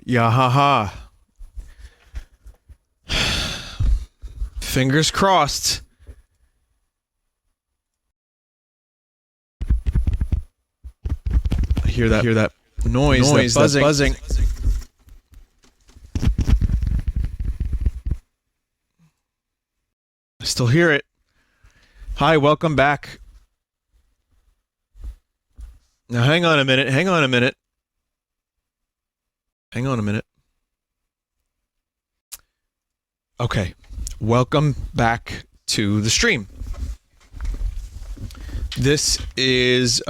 Yeah, haha. Fingers crossed. I hear that noise, that buzzing. I still hear it. Hi, welcome back. Now hang on a minute. Okay. Welcome back to the stream. This is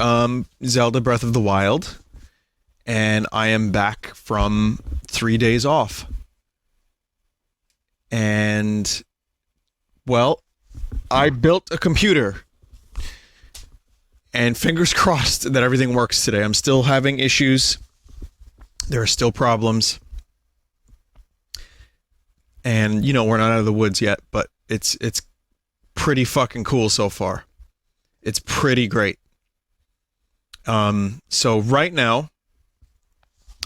Zelda Breath of the Wild, and I am back from 3 days off. And, well, I built a computer, and fingers crossed that everything works today. I'm still having issues. There are still problems. And, you know, we're not out of the woods yet, but it's pretty fucking cool so far. It's pretty great. So right now,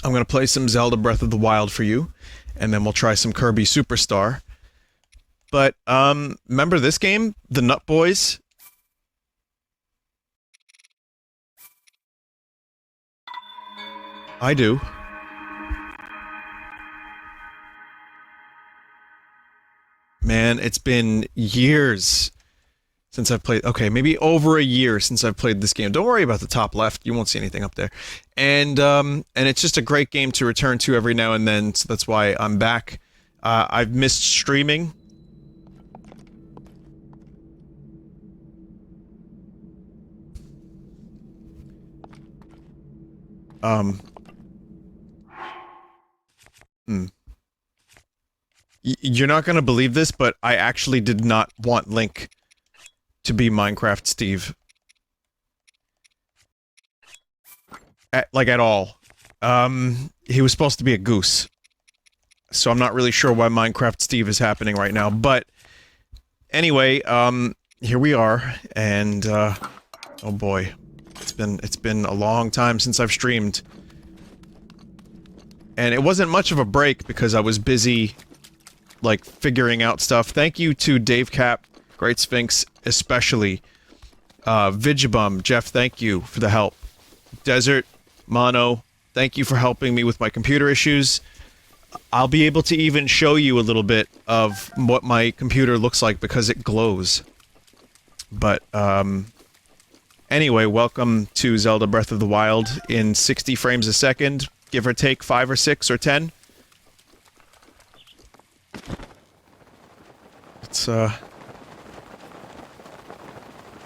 I'm going to play some Zelda Breath of the Wild for you, and then we'll try some Kirby Superstar. But, remember this game? The Nut Boys? I do. Man, it's been years since I've played... Okay, maybe over a year since I've played this game. Don't worry about the top left. You won't see anything up there. And it's just a great game to return to every now and then, so that's why I'm back. I've missed streaming. You're not gonna believe this, but I actually did not want Link to be Minecraft Steve. At all. He was supposed to be a goose. So I'm not really sure why Minecraft Steve is happening right now, but... Anyway, here we are, and, oh boy. It's been a long time since I've streamed. And it wasn't much of a break because I was busy, like, figuring out stuff. Thank you to Dave Cap, Great Sphinx, especially. Vigibum, Jeff, thank you for the help. Desert, Mono, thank you for helping me with my computer issues. I'll be able to even show you a little bit of what my computer looks like because it glows. But, anyway, welcome to Zelda Breath of the Wild in 60 frames a second, give or take 5 or 6 or 10.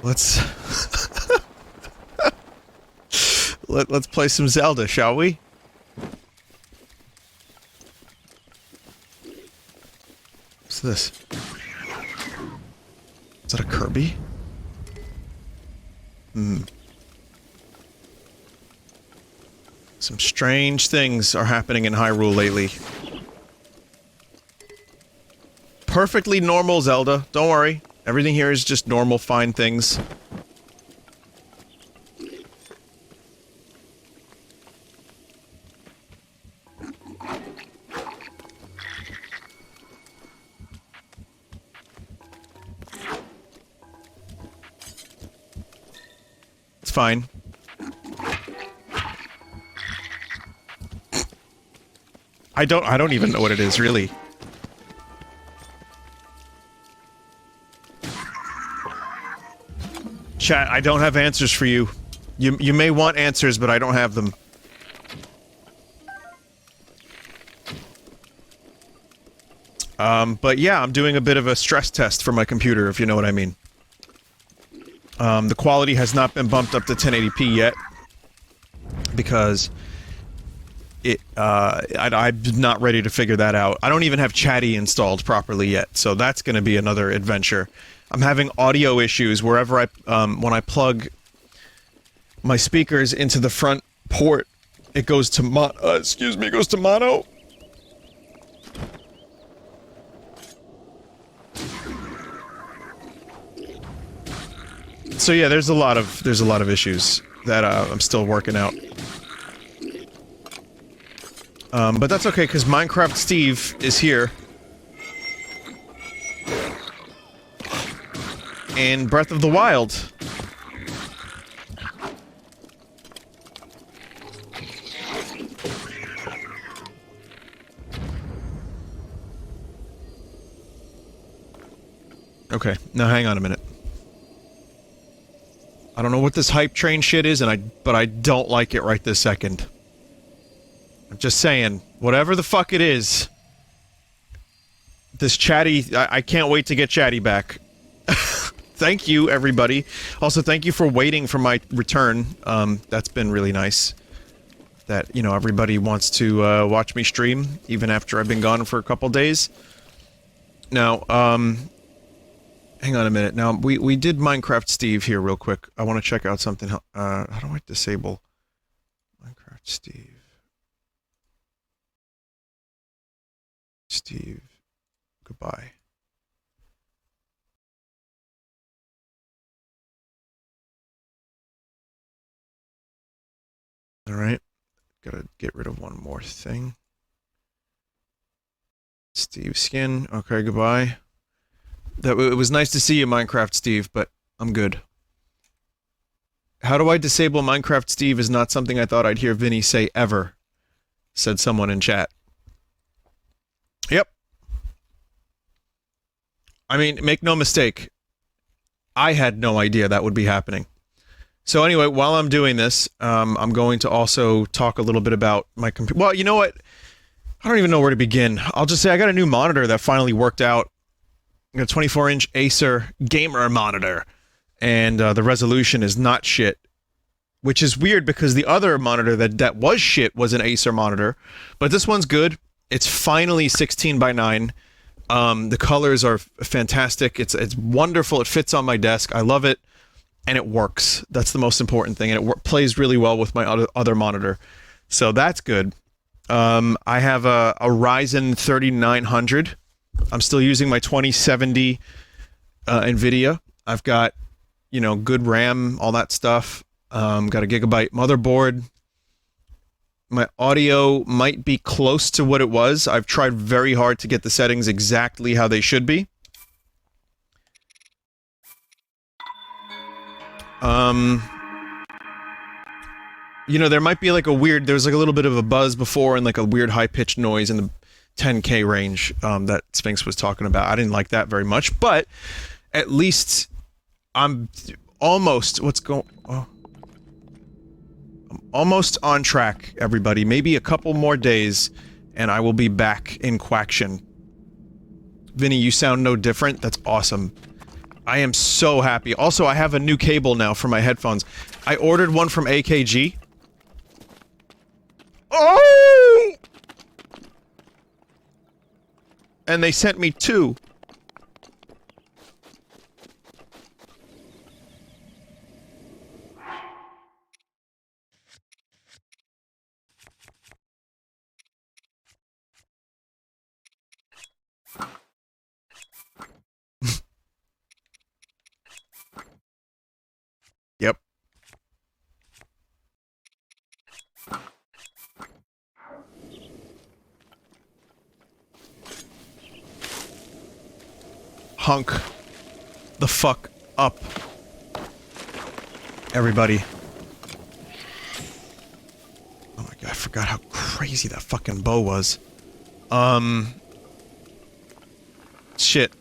Let's let's play some Zelda, shall we? What's this? Is that a Kirby? Some strange things are happening in Hyrule lately. Perfectly normal, Zelda. Don't worry. Everything here is just normal, fine things. It's fine. I don't even know what it is, really. Chat, I don't have answers for you. You may want answers, but I don't have them. But yeah, I'm doing a bit of a stress test for my computer, if you know what I mean. The quality has not been bumped up to 1080p yet. Because... I'm not ready to figure that out. I don't even have Chatty installed properly yet, so that's gonna be another adventure. I'm having audio issues wherever when I plug my speakers into the front port, it goes to it goes to mono. So yeah, there's a lot of issues that I'm still working out. But that's okay, because Minecraft Steve is here. And Breath of the Wild. Okay, now hang on a minute. I don't know what this hype train shit is, but I don't like it right this second. I'm just saying, whatever the fuck it is, this chatty, I can't wait to get chatty back. Thank you, everybody. Also, thank you for waiting for my return. That's been really nice. That, you know, everybody wants to, watch me stream, even after I've been gone for a couple days. Now, hang on a minute. Now, we did Minecraft Steve here real quick. I want to check out something. How do I disable Minecraft Steve? Steve. Goodbye. Alright. Gotta get rid of one more thing. Steve skin. Okay, goodbye. It was nice to see you, Minecraft Steve, but I'm good. How do I disable Minecraft Steve is not something I thought I'd hear Vinny say ever, said someone in chat. Yep. I mean, make no mistake. I had no idea that would be happening. So anyway, while I'm doing this, I'm going to also talk a little bit about my computer. Well, you know what? I don't even know where to begin. I'll just say I got a new monitor that finally worked out. I got a 24-inch Acer gamer monitor, and the resolution is not shit. Which is weird because the other monitor that was shit was an Acer monitor, but this one's good. It's finally 16 by 9. The colors are fantastic. It's wonderful. It fits on my desk. I love it, and it works. That's the most important thing, and it plays really well with my other monitor. So that's good. I have a Ryzen 3900. I'm still using my 2070 NVIDIA. I've got, you know, good RAM, all that stuff. Got a gigabyte motherboard. My audio might be close to what it was. I've tried very hard to get the settings exactly how they should be. You know, there might be like there's like a little bit of a buzz before and like a weird high-pitched noise in the 10K range, that Sphinx was talking about. I didn't like that very much, but at least I'm almost, I'm almost on track, everybody. Maybe a couple more days, and I will be back in Quaction. Vinny, you sound no different. That's awesome. I am so happy. Also, I have a new cable now for my headphones. I ordered one from AKG. Oh! And they sent me 2. Yep. Hunk the fuck up, everybody. Oh my god, I forgot how crazy that fucking bow was. Shit.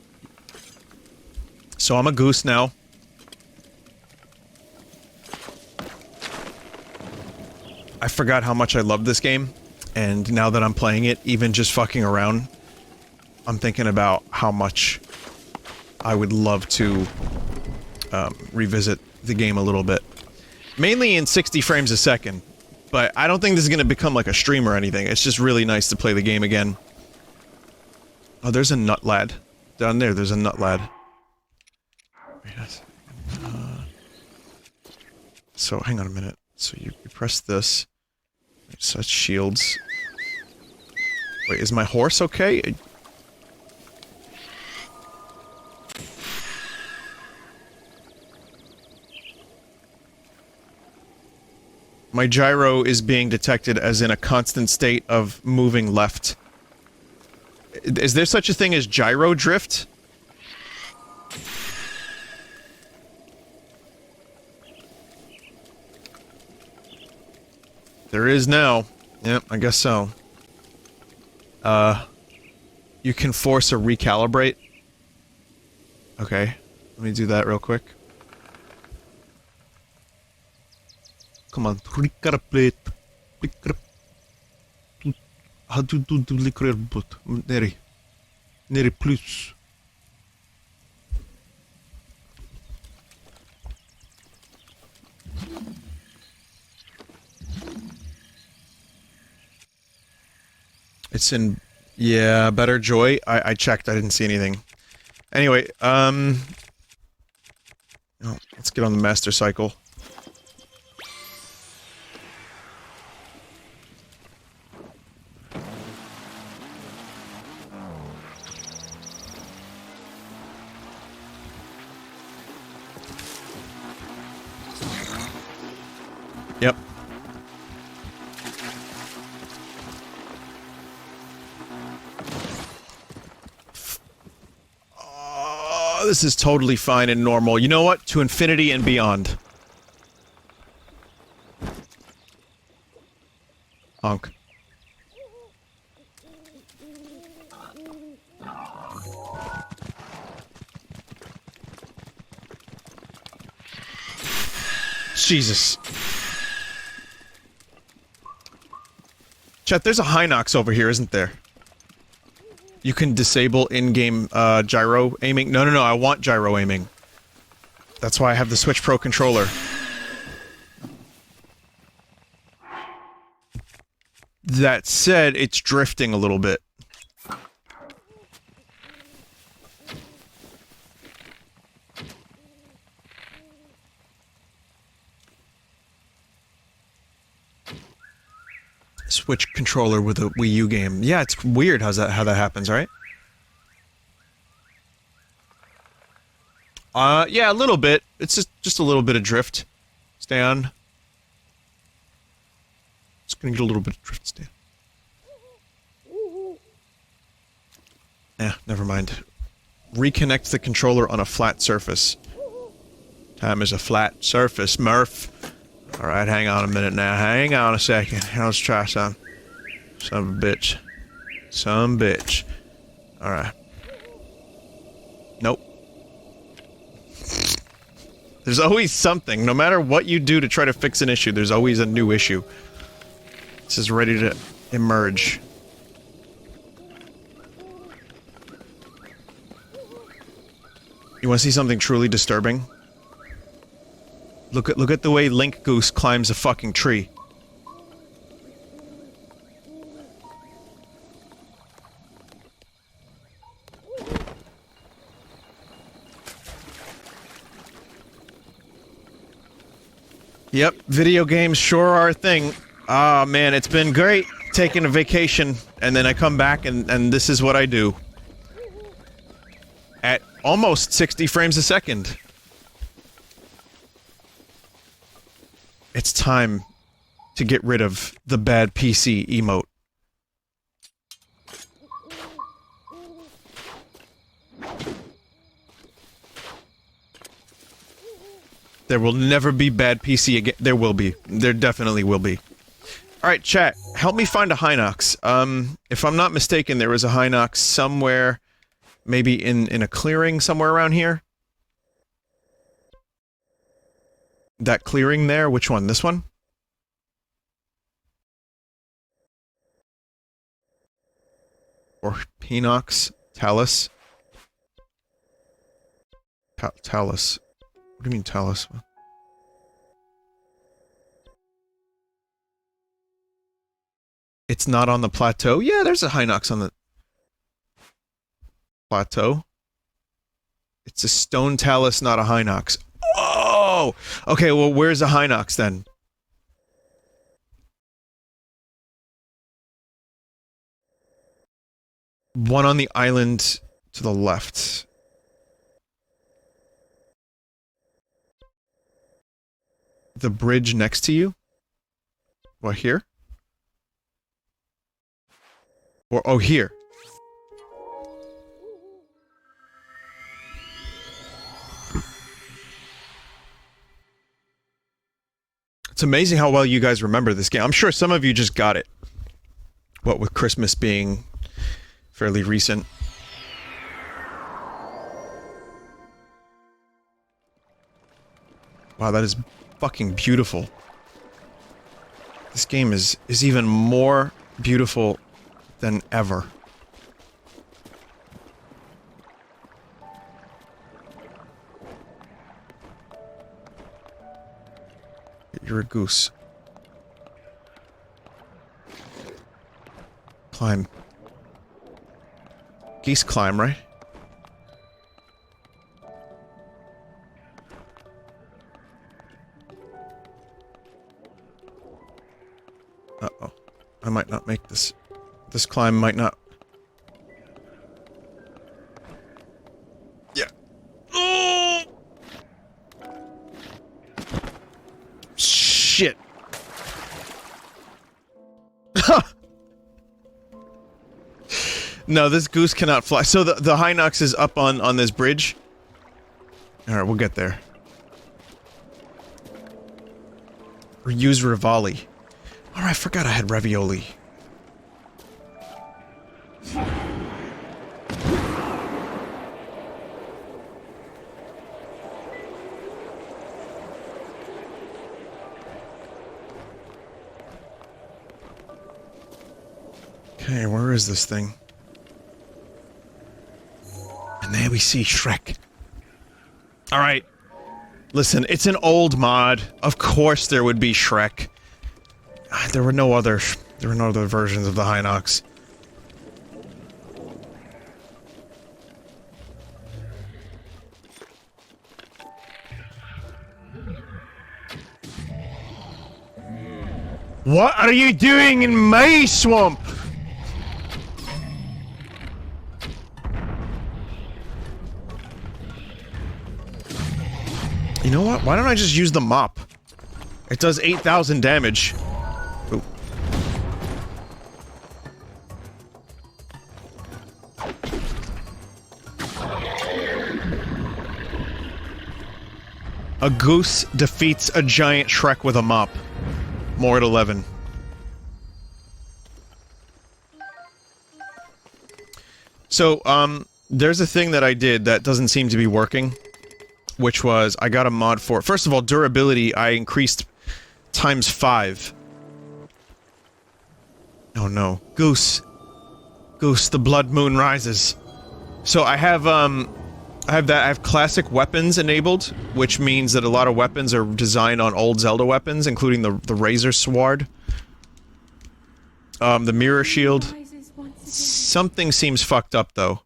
So I'm a goose now. I forgot how much I love this game, and now that I'm playing it, even just fucking around, I'm thinking about how much I would love to revisit the game a little bit. Mainly in 60 frames a second, but I don't think this is going to become like a stream or anything. It's just really nice to play the game again. Oh, there's a nut lad. Down there, there's a nut lad. Wait a second. So, hang on a minute. So you press this. Such shields. Wait, is my horse okay? My gyro is being detected as in a constant state of moving left. Is there such a thing as gyro drift? There is now. Yep, I guess so. You can force a recalibrate. Okay, let me do that real quick. Come on, recalibrate. How do recalibrate? Neri plus. It's in... yeah, better joy. I checked, I didn't see anything. Anyway, oh, let's get on the master cycle. Yep. This is totally fine and normal. You know what? To infinity and beyond. Honk. Jesus. Chet, there's a Hinox over here, isn't there? You can disable in-game, gyro aiming. No, I want gyro aiming. That's why I have the Switch Pro controller. That said, it's drifting a little bit. Switch controller with a Wii U game. Yeah, it's weird how that happens, right? Yeah, a little bit. It's just a little bit of drift. Stay on. It's gonna get a little bit of drift, stay on. Yeah, never mind. Reconnect the controller on a flat surface. Time is a flat surface, Murph. Alright, hang on a minute now. Hang on a second. Let's try some. Son of a bitch. Some bitch. Alright. Nope. There's always something. No matter what you do to try to fix an issue, there's always a new issue. This is ready to emerge. You want to see something truly disturbing? Look at the way Link Goose climbs a fucking tree. Yep, video games sure are a thing. Ah, man, it's been great taking a vacation, and then I come back and this is what I do. At almost 60 frames a second. It's time to get rid of the bad PC emote. There will never be bad PC again. There will be. There definitely will be. Alright, chat. Help me find a Hinox. If I'm not mistaken, there was a Hinox somewhere, maybe in a clearing somewhere around here. That clearing there, which one? This one? Or Hinox? Talus? Talus. What do you mean Talus? It's not on the plateau? Yeah, there's a Hinox on the plateau. It's a stone talus, not a Hinox. Oh! Okay, well, where's the Hinox then? One on the island to the left. The bridge next to you? What, here? Or, oh, here. It's amazing how well you guys remember this game. I'm sure some of you just got it. What with Christmas being fairly recent. Wow, that is fucking beautiful. This game is even more beautiful than ever. You're a goose. Climb. Geese climb, right? Uh-oh. I might not make this. This climb might not... Yeah. Oh! Shit. No, this goose cannot fly. So the Hinox is up on this bridge. Alright, we'll get there. Or use Rivali. Oh, I forgot I had ravioli. Okay, where is this thing? And there we see Shrek. Alright. Listen, it's an old mod. Of course there would be Shrek. There were no other versions of the Hinox. What are you doing in my swamp? You know what? Why don't I just use the mop? It does 8,000 damage. Ooh. A goose defeats a giant Shrek with a mop. More at 11. So, there's a thing that I did that doesn't seem to be working. Which was, I got a mod for... First of all, durability, I increased times 5. Oh no. Goose. Goose, the blood moon rises. So I have classic weapons enabled, which means that a lot of weapons are designed on old Zelda weapons, including the Razor Sword. The Mirror Shield. Something seems fucked up, though.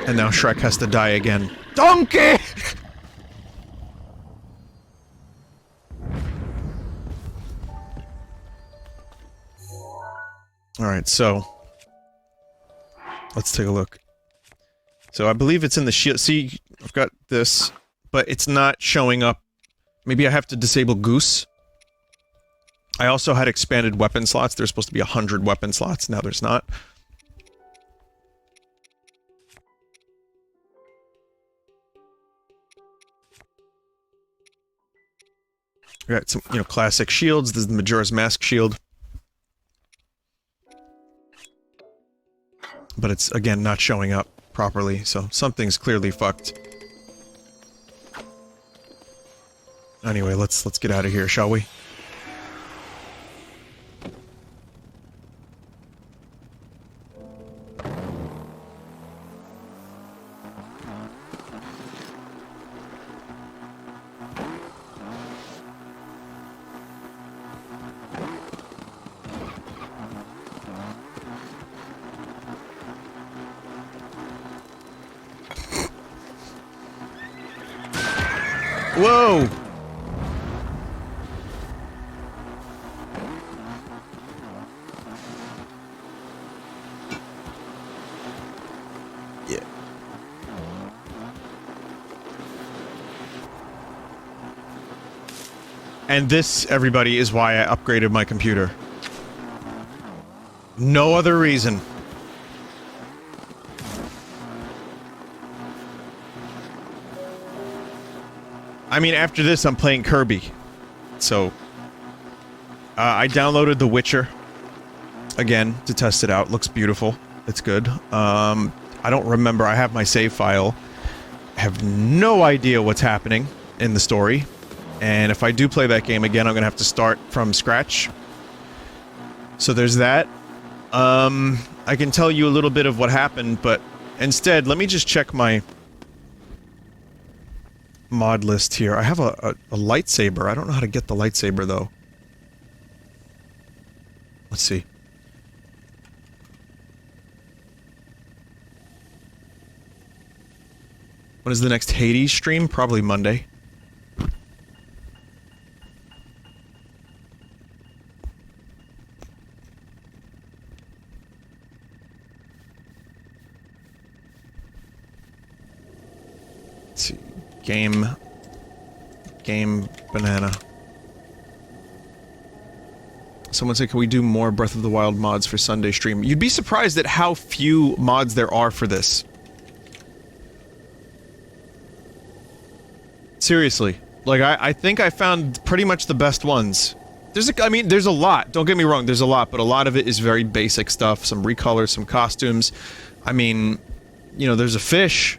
And now Shrek has to die again. Donkey! Alright, so... let's take a look. So I believe it's in the shield. See, I've got this, but it's not showing up. Maybe I have to disable Goose. I also had expanded weapon slots. There's supposed to be 100 weapon slots. Now there's not. We got some, you know, classic shields. This is the Majora's Mask shield. But it's, again, not showing up properly, so something's clearly fucked. Anyway, let's get out of here, shall we? Whoa! Yeah. And this, everybody, is why I upgraded my computer. No other reason. I mean, after this, I'm playing Kirby. So, I downloaded The Witcher. Again, to test it out. Looks beautiful. It's good. I don't remember. I have my save file. I have no idea what's happening in the story. And if I do play that game again, I'm gonna have to start from scratch. So there's that. I can tell you a little bit of what happened, but instead, let me just check my mod list here. I have a lightsaber. I don't know how to get the lightsaber, though. Let's see. When is the next Hades stream? Probably Monday. Let's see. Game banana. Someone said, can we do more Breath of the Wild mods for Sunday stream? You'd be surprised at how few mods there are for this. Seriously. Like, I think I found pretty much the best ones. I mean, there's a lot. Don't get me wrong, there's a lot, but a lot of it is very basic stuff. Some recolors, some costumes. I mean, you know, there's a fish.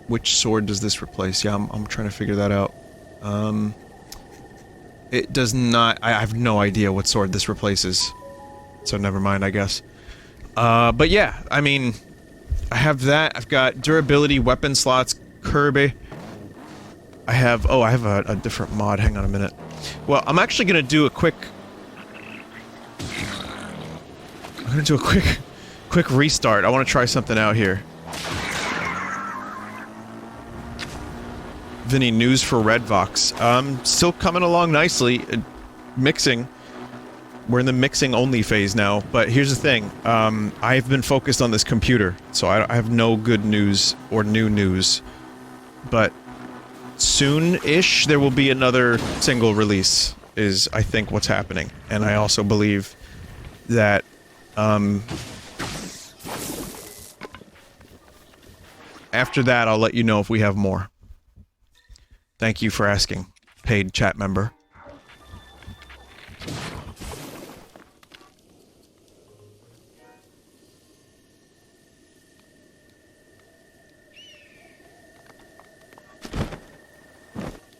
Which sword does this replace? Yeah, I'm trying to figure that out. It does not... I have no idea what sword this replaces. So never mind, I guess. But yeah, I mean... I have that. I've got durability, weapon slots, Kirby. I have... Oh, I have a different mod. Hang on a minute. Well, I'm actually gonna do a quick... I'm gonna do a quick restart. I want to try something out here. Vinny, news for Redvox. Still coming along nicely. Mixing. We're in the mixing-only phase now, but here's the thing. I've been focused on this computer, so I have no good news or new news. But soon-ish, there will be another single release, is, I think, what's happening. And I also believe that, after that, I'll let you know if we have more. Thank you for asking, paid chat member.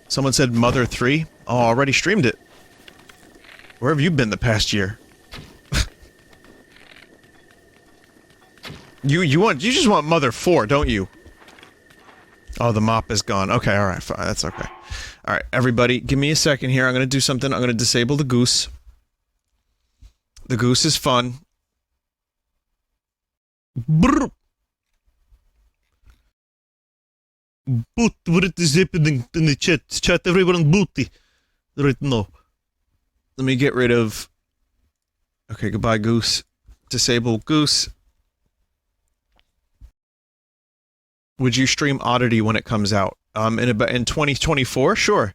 Someone said Mother 3? Oh, already streamed it. Where have you been the past year? You just want Mother 4, don't you? Oh, the mop is gone. Okay, alright, fine, that's okay. Alright, everybody, give me a second here. I'm gonna do something. I'm gonna disable the goose. The goose is fun. Brr. Boot, what is happening in the chat? Chat everyone booty right now. Let me get rid of... Okay, goodbye goose. Disable goose. Would you stream Oddity when it comes out? In 2024? Sure.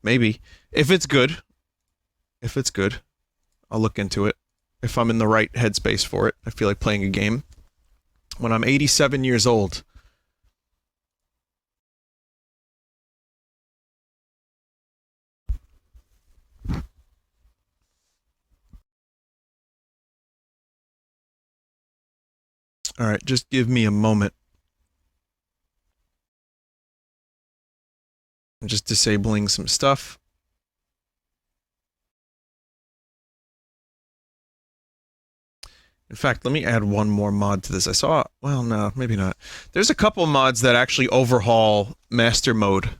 Maybe. If it's good. If it's good. I'll look into it. If I'm in the right headspace for it. I feel like playing a game. When I'm 87 years old. Alright, just give me a moment. I'm just disabling some stuff. In fact, let me add one more mod to this. I saw... Well, no, maybe not. There's a couple mods that actually overhaul Master Mode.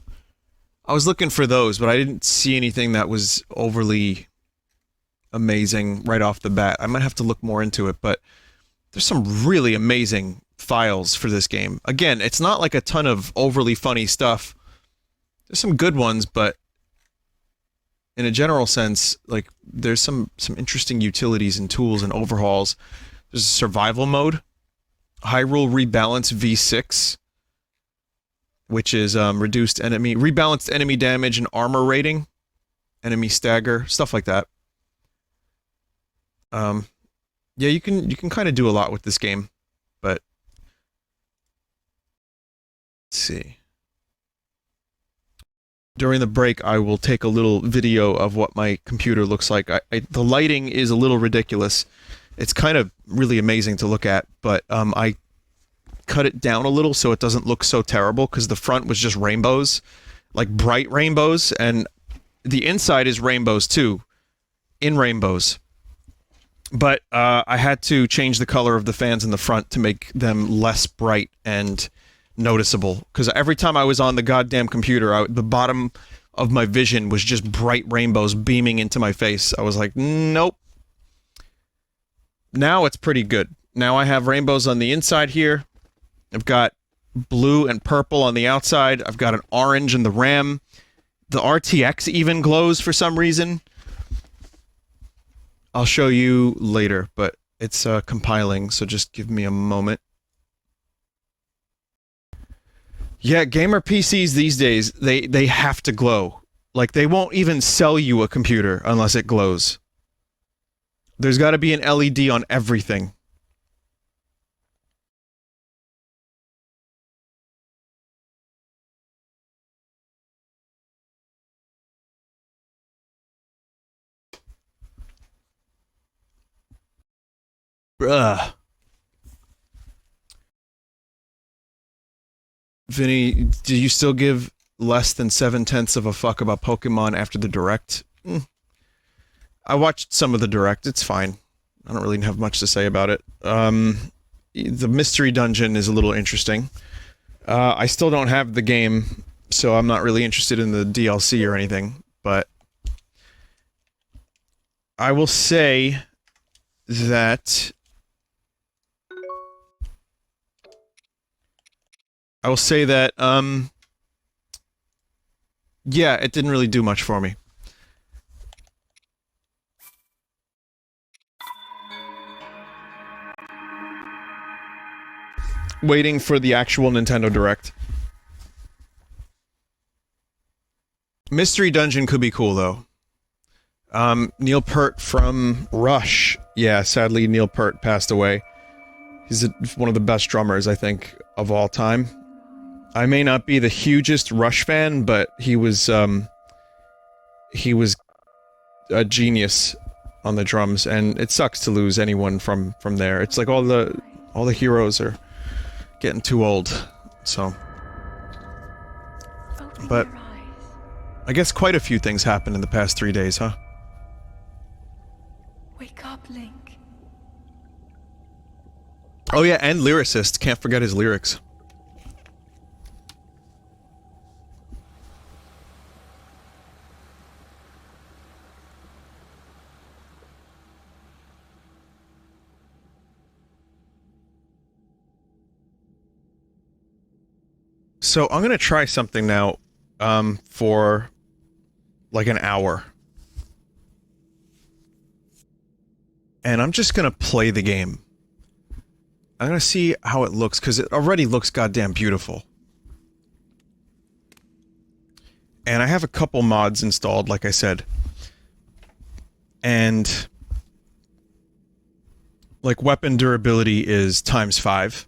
I was looking for those, but I didn't see anything that was overly amazing right off the bat. I might have to look more into it, but there's some really amazing files for this game. Again, it's not like a ton of overly funny stuff. There's some good ones, but in a general sense, like, there's some interesting utilities and tools and overhauls. There's a survival mode, Hyrule Rebalance V6. which is rebalanced enemy damage and armor rating, enemy stagger, stuff like that. Yeah, you can kind of do a lot with this game, but let's see. During the break, I will take a little video of what my computer looks like. The lighting is a little ridiculous. It's kind of really amazing to look at, but I cut it down a little so it doesn't look so terrible, because the front was just rainbows, like bright rainbows, and the inside is rainbows too, in rainbows. But I had to change the color of the fans in the front to make them less bright and noticeable, because every time I was on the goddamn computer, the bottom of my vision was just bright rainbows beaming into my face. I was like, nope. Now it's pretty good. Now I have rainbows on the inside here. I've got blue and purple on the outside. I've got an orange in the RAM. The RTX even glows for some reason. I'll show you later, but it's compiling, so just give me a moment. Yeah, gamer PCs these days, they have to glow. Like, they won't even sell you a computer unless it glows. There's got to be an LED on everything. Ugh. Vinny, do you still give less than 7/10 of a fuck about Pokemon after the Direct? I watched some of the Direct, it's fine. I don't really have much to say about it. The Mystery Dungeon is a little interesting. I still don't have the game, so I'm not really interested in the DLC or anything, but I will say that yeah, it didn't really do much for me. Waiting for the actual Nintendo Direct. Mystery Dungeon could be cool, though. Neil Peart from Rush. Yeah, sadly, Neil Peart passed away. He's one of the best drummers, I think, of all time. I may not be the hugest Rush fan, but he was a genius on the drums, and it sucks to lose anyone from there. It's like all the heroes are getting too old, so. But I guess quite a few things happened in the past 3 days, huh? Wake up, Link. Oh yeah, and lyricist. Can't forget his lyrics. So I'm gonna try something now, for like an hour. And I'm just gonna play the game. I'm gonna see how it looks, because it already looks goddamn beautiful. And I have a couple mods installed, like I said. And like weapon durability is ×5.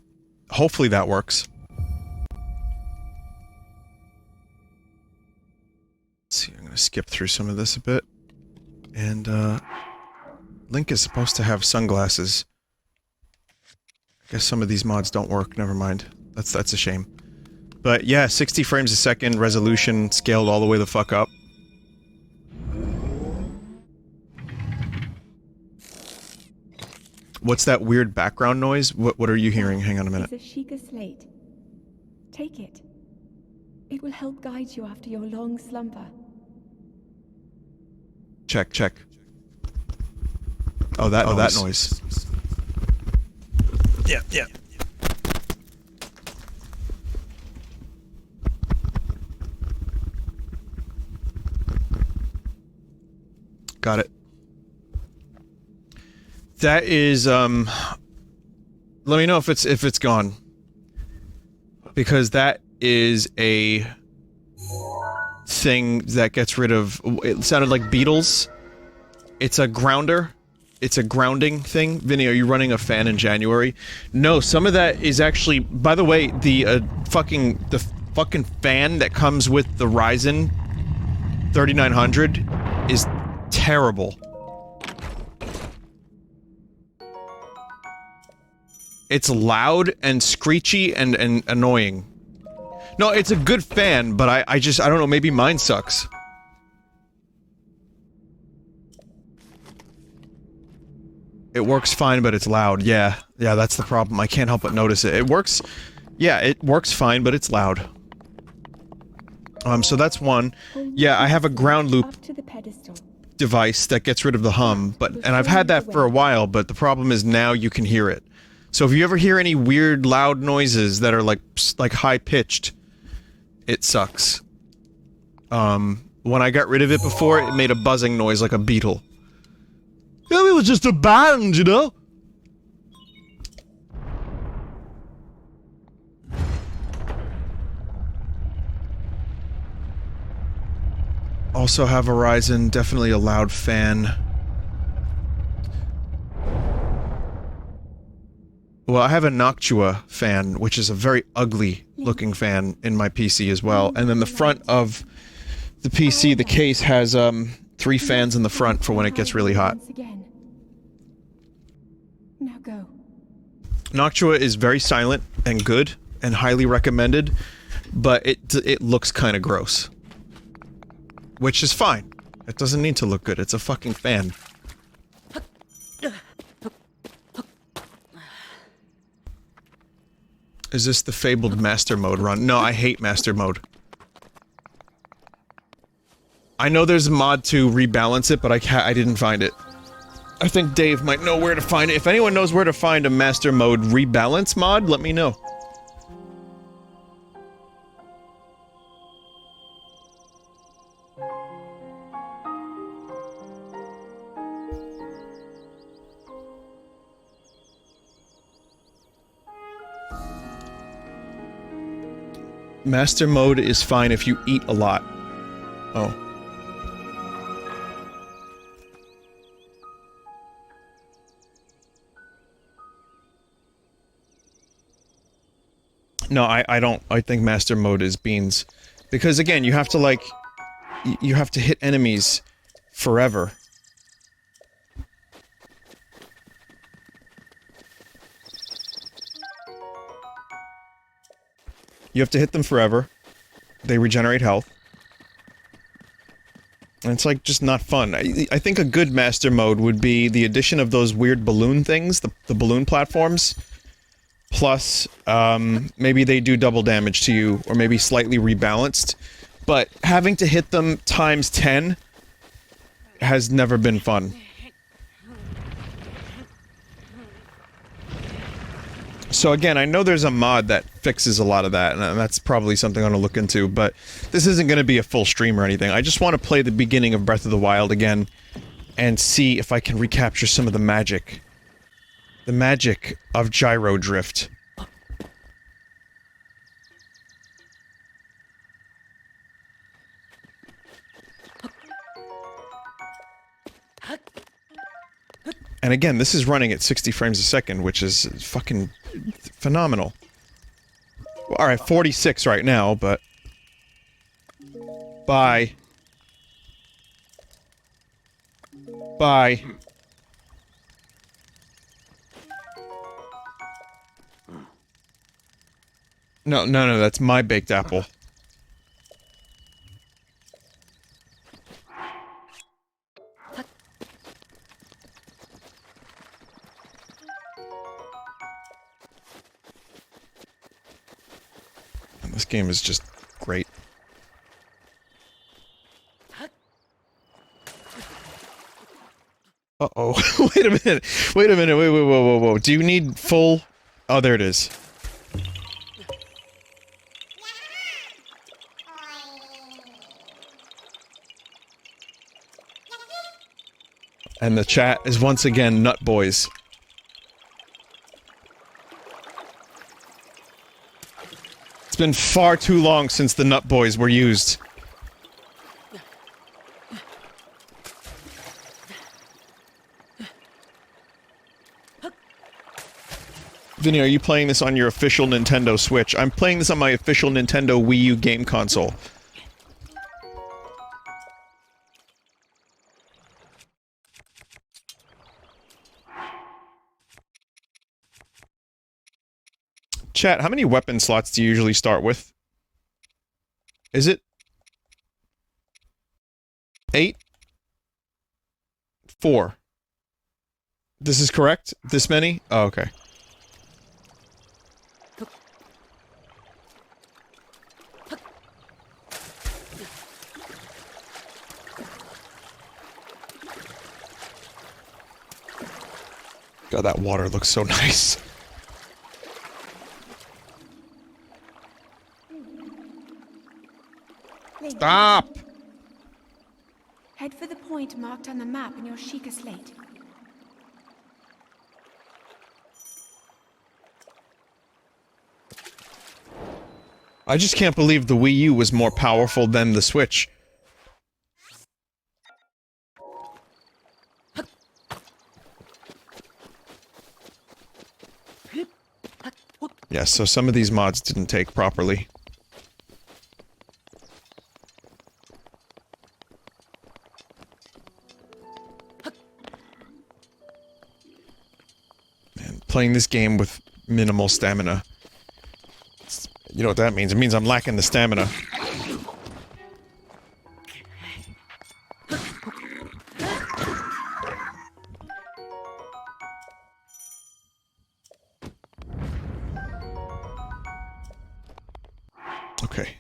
Hopefully that works. Let's see, I'm gonna skip through some of this a bit. And Link is supposed to have sunglasses. I guess some of these mods don't work, never mind. That's a shame. But yeah, 60 frames a second, resolution scaled all the way the fuck up. What's that weird background noise? What are you hearing? Hang on a minute. It's a Sheikah slate. Take it. It will help guide you after your long slumber. Check, check. Oh, that noise. Yeah, yeah. Got it. That is, let me know if it's gone. Because that is a thing that gets rid of... It sounded like beetles. It's a grounder. It's a grounding thing. Vinny, are you running a fan in January? No, some of that is actually... By the way, the fucking fan that comes with the Ryzen 3900 is terrible. It's loud and screechy and annoying. No, it's a good fan, but I don't know, maybe mine sucks. It works fine, but it's loud. Yeah, that's the problem. I can't help but notice it. It works... Yeah, it works fine, but it's loud. So that's one. Yeah, I have a ground loop device that gets rid of the hum, and I've had that for a while, but the problem is now you can hear it. So if you ever hear any weird loud noises that are like high-pitched, it sucks. When I got rid of it before, it made a buzzing noise like a beetle. Yeah, it was just a band, you know? Also have a Ryzen, definitely a loud fan. Well, I have a Noctua fan, which is a very ugly looking fan in my PC as well. And then the front of the PC, the case has 3 fans in the front for when it gets really hot. Now go. Noctua is very silent and good and highly recommended, but it looks kind of gross. Which is fine. It doesn't need to look good. It's a fucking fan. Is this the fabled master mode run? No, I hate master mode. I know there's a mod to rebalance it, but I didn't find it. I think Dave might know where to find it. If anyone knows where to find a master mode rebalance mod, let me know. Master mode is fine if you eat a lot. Oh. No, I don't. I think master mode is beans. Because again, you have to like... You have to hit enemies forever. You have to hit them forever. They regenerate health. And it's like, just not fun. I think a good master mode would be the addition of those weird balloon things, the balloon platforms. Plus, maybe they do double damage to you, or maybe slightly rebalanced. But having to hit them times 10 has never been fun. So again, I know there's a mod that fixes a lot of that, and that's probably something I'm gonna look into, but this isn't gonna be a full stream or anything. I just want to play the beginning of Breath of the Wild again, and see if I can recapture some of the magic. The magic of gyro drift. And again, this is running at 60 frames a second, which is fucking phenomenal. Well, alright, 46 right now, but... Bye. Bye. No, that's my baked apple. This game is just great. Uh-oh. Wait a minute. Wait, whoa. Do you need full... Oh, there it is. And the chat is once again nut boys. It's been far too long since the Nut Boys were used. Vinny, are you playing this on your official Nintendo Switch? I'm playing this on my official Nintendo Wii U game console. Chat, how many weapon slots do you usually start with? Is it 8? 4. This is correct? This many? Oh, okay. God, that water looks so nice. Stop! Head for the point marked on the map in your Sheikah slate. I just can't believe the Wii U was more powerful than the Switch. Yeah, so some of these mods didn't take properly. Man, playing this game with minimal stamina. You know what that means? It means I'm lacking the stamina. Okay.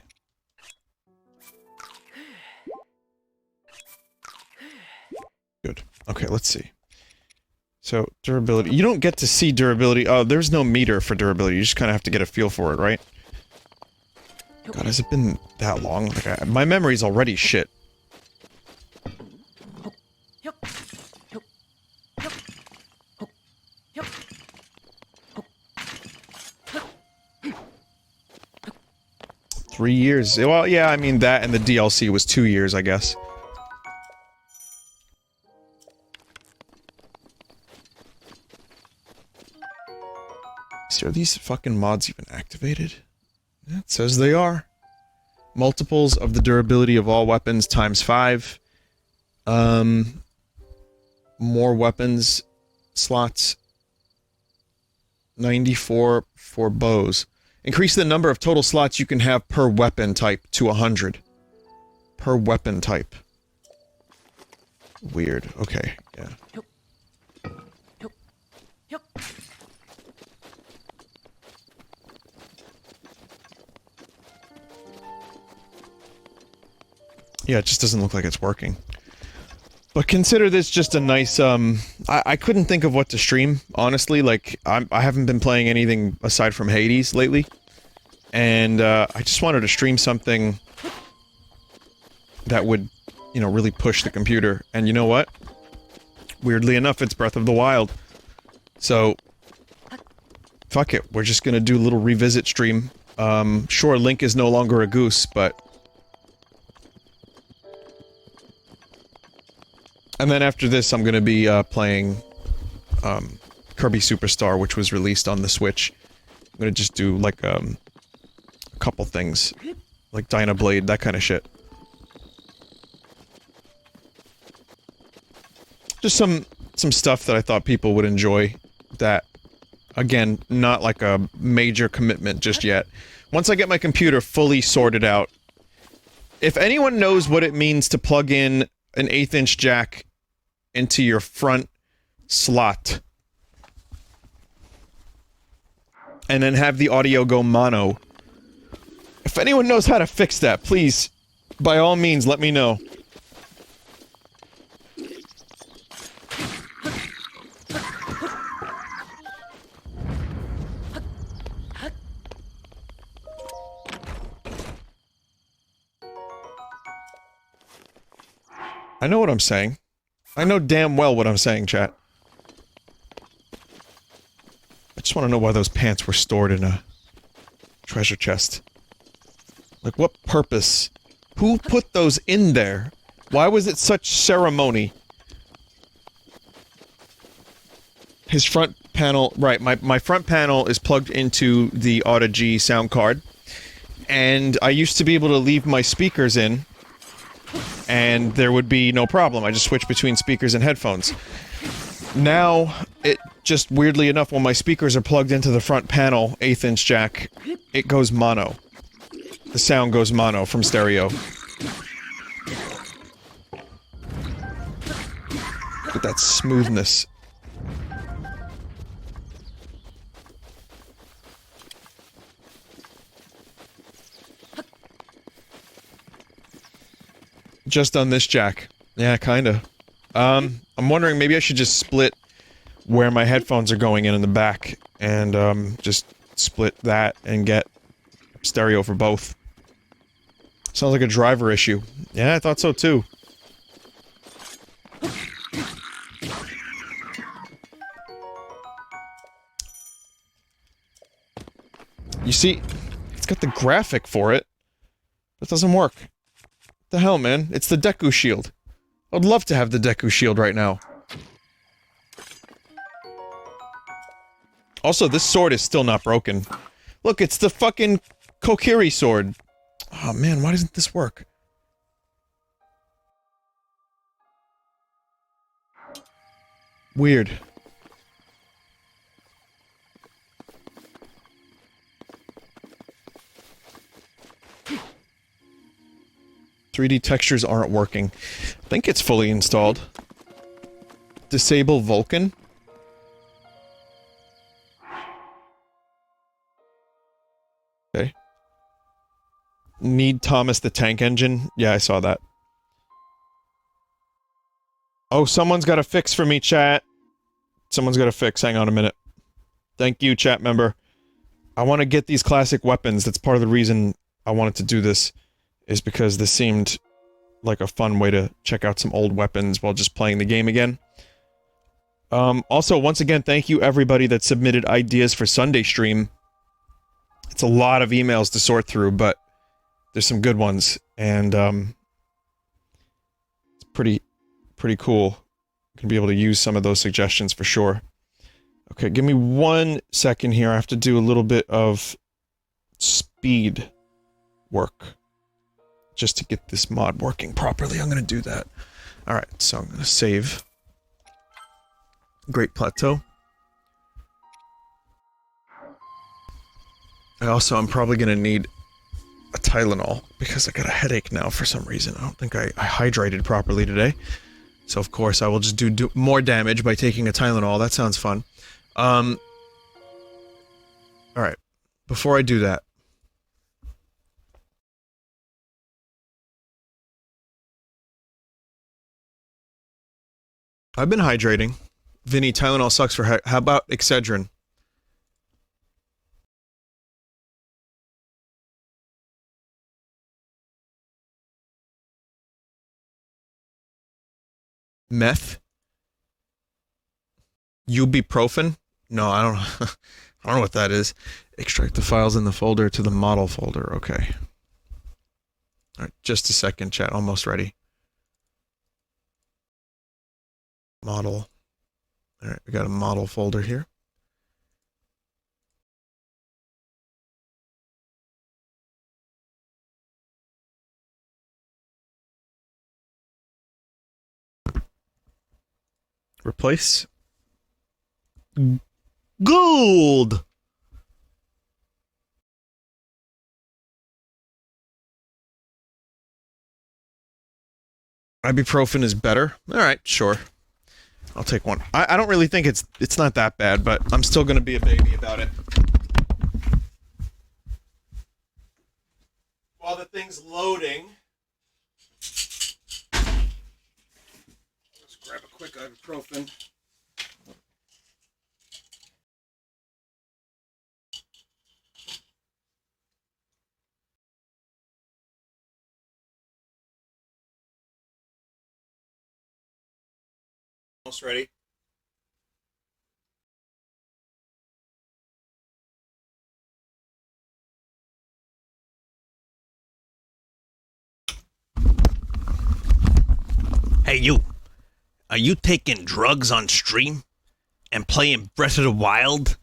Good. Okay, let's see. So, durability. You don't get to see durability. Oh, there's no meter for durability. You just kind of have to get a feel for it, right? God, has it been that long? Like, my memory's already shit. Three years. Well, yeah, I mean, that and the DLC was 2 years, I guess. So are these fucking mods even activated? Yeah, it says they are. Multiples of the durability of all weapons times 5. More weapons slots. 94 for bows. Increase the number of total slots you can have per weapon type to 100. Per weapon type. Weird. Okay, yeah. Yeah, it just doesn't look like it's working. But consider this just a nice, I couldn't think of what to stream, honestly. Like, I haven't been playing anything aside from Hades lately. And, I just wanted to stream something that would, you know, really push the computer. And you know what? Weirdly enough, it's Breath of the Wild. So, fuck it. We're just gonna do a little revisit stream. Sure, Link is no longer a goose, but... And then after this, I'm gonna be, playing, Kirby Superstar, which was released on the Switch. I'm gonna just do, like, a couple things. Like Dynablade, that kind of shit. Just some stuff that I thought people would enjoy, that, again, not like a major commitment just yet. Once I get my computer fully sorted out, if anyone knows what it means to plug in an 1/8" jack into your front slot, and then have the audio go mono, if anyone knows how to fix that, please, by all means, let me know. I know what I'm saying. I know damn well what I'm saying, chat. I just want to know why those pants were stored in a treasure chest. Like, what purpose? Who put those in there? Why was it such ceremony? His front panel, right, my front panel is plugged into the Auto-G sound card. And I used to be able to leave my speakers in, and there would be no problem. I just switch between speakers and headphones. Now, it just weirdly enough, when my speakers are plugged into the front panel 1/8" jack, it goes mono. The sound goes mono from stereo. Look at that smoothness. Just on this jack. Yeah, kinda. I'm wondering, maybe I should just split where my headphones are going in the back, and, just split that and get stereo for both. Sounds like a driver issue. Yeah, I thought so too. You see, it's got the graphic for it. That doesn't work. What the hell, man? It's the Deku shield. I'd love to have the Deku shield right now. Also, this sword is still not broken. Look, it's the fucking Kokiri sword. Oh man, why doesn't this work? Weird. .3D textures aren't working. I think it's fully installed. Disable Vulkan? Okay. Need Thomas the Tank Engine? Yeah, I saw that. Oh, someone's got a fix for me, chat. Someone's got a fix. Hang on a minute. Thank you, chat member. I want to get these classic weapons. That's part of the reason I wanted to do this. Is because this seemed like a fun way to check out some old weapons while just playing the game again. Also, once again, thank you everybody that submitted ideas for Sunday stream. It's a lot of emails to sort through, but there's some good ones, and, it's pretty cool. Gonna be able to use some of those suggestions for sure. Okay, give me 1 second here. I have to do a little bit of speed work. Just to get this mod working properly, I'm gonna do that. Alright, so I'm gonna save. Great Plateau. I'm probably gonna need a Tylenol, because I got a headache now for some reason. I don't think I hydrated properly today. So of course I will just do more damage by taking a Tylenol. That sounds fun. Alright. Before I do that, I've been hydrating. Vinny, Tylenol sucks for how about Excedrin? Meth? Ibuprofen? No, I don't I don't know what that is. Extract the files in the folder to the model folder. Okay. Alright, just a second, chat. Almost ready. Model. Alright, we got a model folder here. Replace. Gold! Ibuprofen is better? Alright, sure. I'll take one. I don't really think it's not that bad, but I'm still gonna be a baby about it. While the thing's loading, let's grab a quick ibuprofen. Almost ready. Hey, you. Are you taking drugs on stream? And playing Breath of the Wild?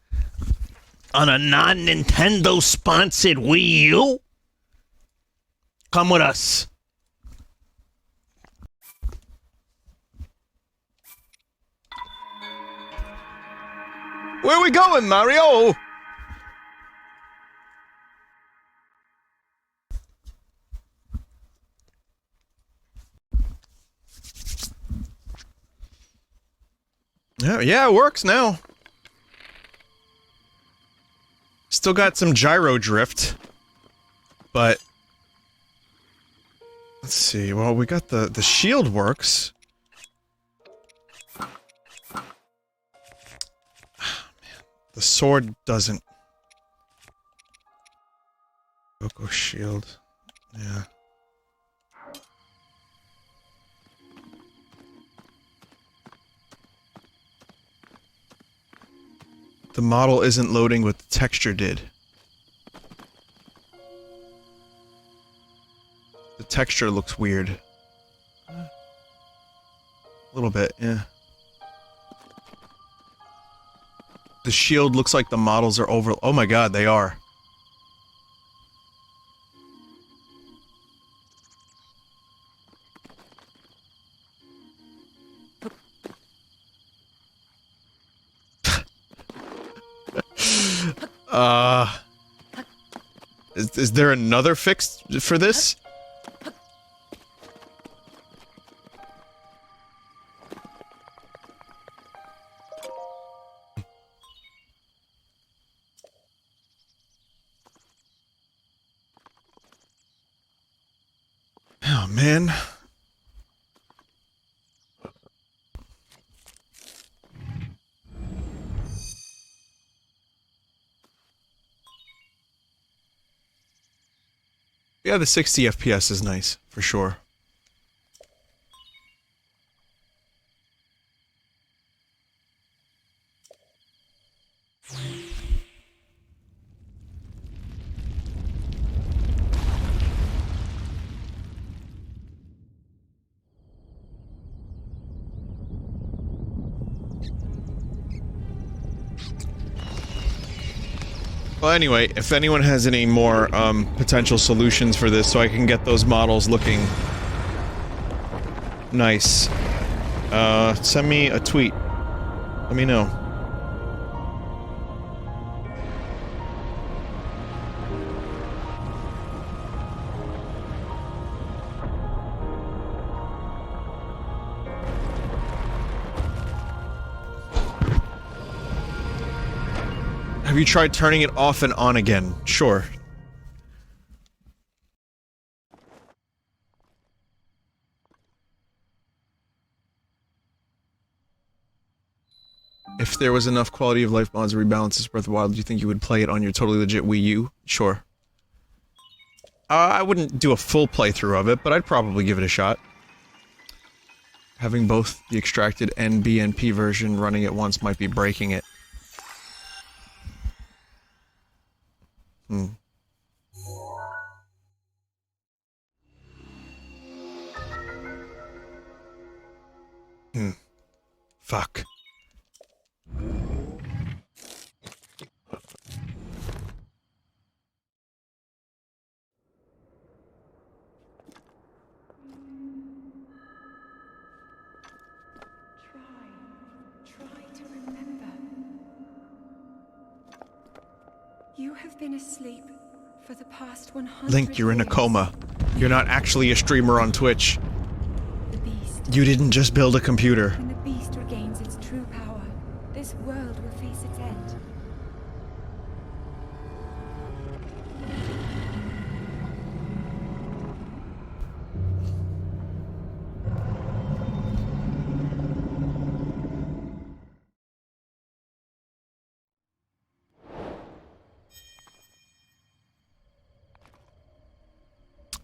On a non-Nintendo sponsored Wii U? Come with us. Where are we going, Mario? Yeah, it works now. Still got some gyro drift, but let's see. Well, we got the shield works. Oh, man, the sword doesn't. Coco shield. Yeah. The model isn't loading what the texture did. The texture looks weird. A little bit, yeah. The shield looks like the models are over- oh my god, they are. Is there another fix for this? Oh, man. Yeah, the 60 FPS is nice, for sure. Well, anyway, if anyone has any more, potential solutions for this so I can get those models looking nice, send me a tweet. Let me know. Have you tried turning it off and on again? Sure. If there was enough quality of life mods to rebalance this Breath of the Wild, do you think you would play it on your totally legit Wii U? Sure. I wouldn't do a full playthrough of it, but I'd probably give it a shot. Having both the extracted and BNP version running at once might be breaking it. Fuck. Try to remember. You have been asleep for the past 100 Link, you're in a years. coma. You're not actually a streamer on Twitch. The beast. You didn't just build a computer. When the beast regains its true power, this world will face its end.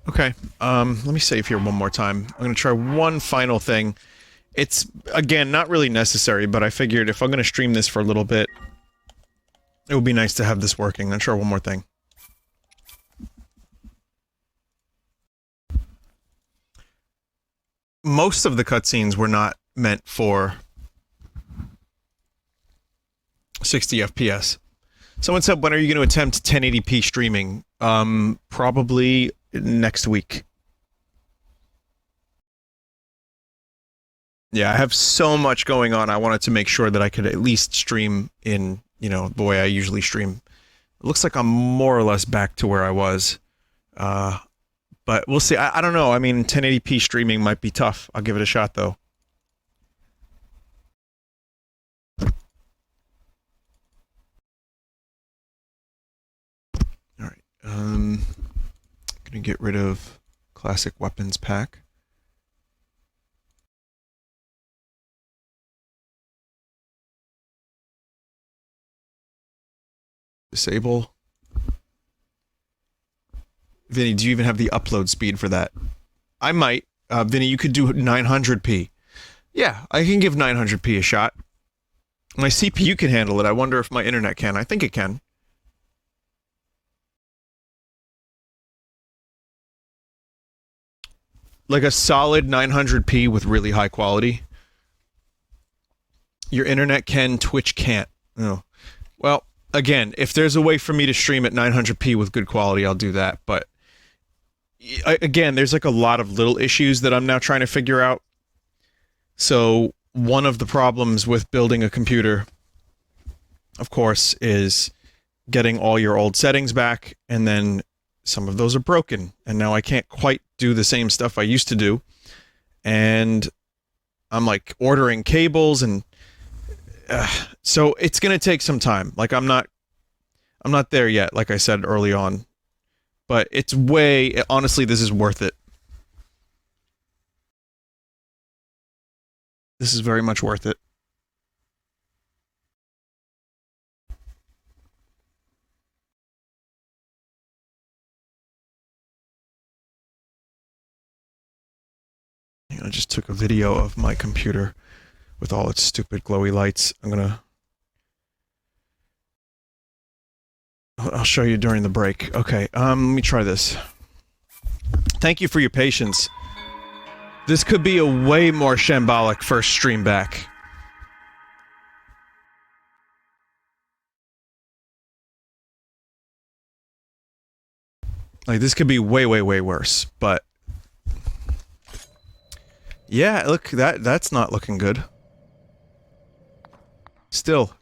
Okay, let me save here one more time. I'm gonna try one final thing. It's, again, not really necessary, but I figured if I'm gonna stream this for a little bit, it would be nice to have this working. I'll try one more thing. most of the cutscenes were not meant for 60 FPS. Someone said, when are you going to attempt 1080p streaming? Probably next week. Yeah, I have so much going on. I wanted to make sure that I could at least stream in, you know, the way I usually stream. It looks like I'm more or less back to where I was. But we'll see. I don't know. I mean, 1080p streaming might be tough. I'll give it a shot, though. Alright. Gonna get rid of classic weapons pack. Disable. Vinny, do you even have the upload speed for that? I might. Vinny, you could do 900p. Yeah, I can give 900p a shot. My CPU can handle it. I wonder if my internet can. I think it can. Like a solid 900p with really high quality. Your internet can, Twitch can't. Oh. Well, again, if there's a way for me to stream at 900p with good quality, I'll do that. But again, there's like a lot of little issues that I'm now trying to figure out. So one of the problems with building a computer, of course, is getting all your old settings back, and then some of those are broken, and now I can't quite do the same stuff I used to do. And I'm like ordering cables, and so it's gonna take some time. Like I'm not there yet, like I said early on. But it's honestly, this is worth it. This is very much worth it. I just took a video of my computer with all its stupid glowy lights. I'll show you during the break. Okay, let me try this. Thank you for your patience. This could be a way more shambolic first stream back. Like, this could be way, way, way worse, but... yeah, look, that's not looking good. Still.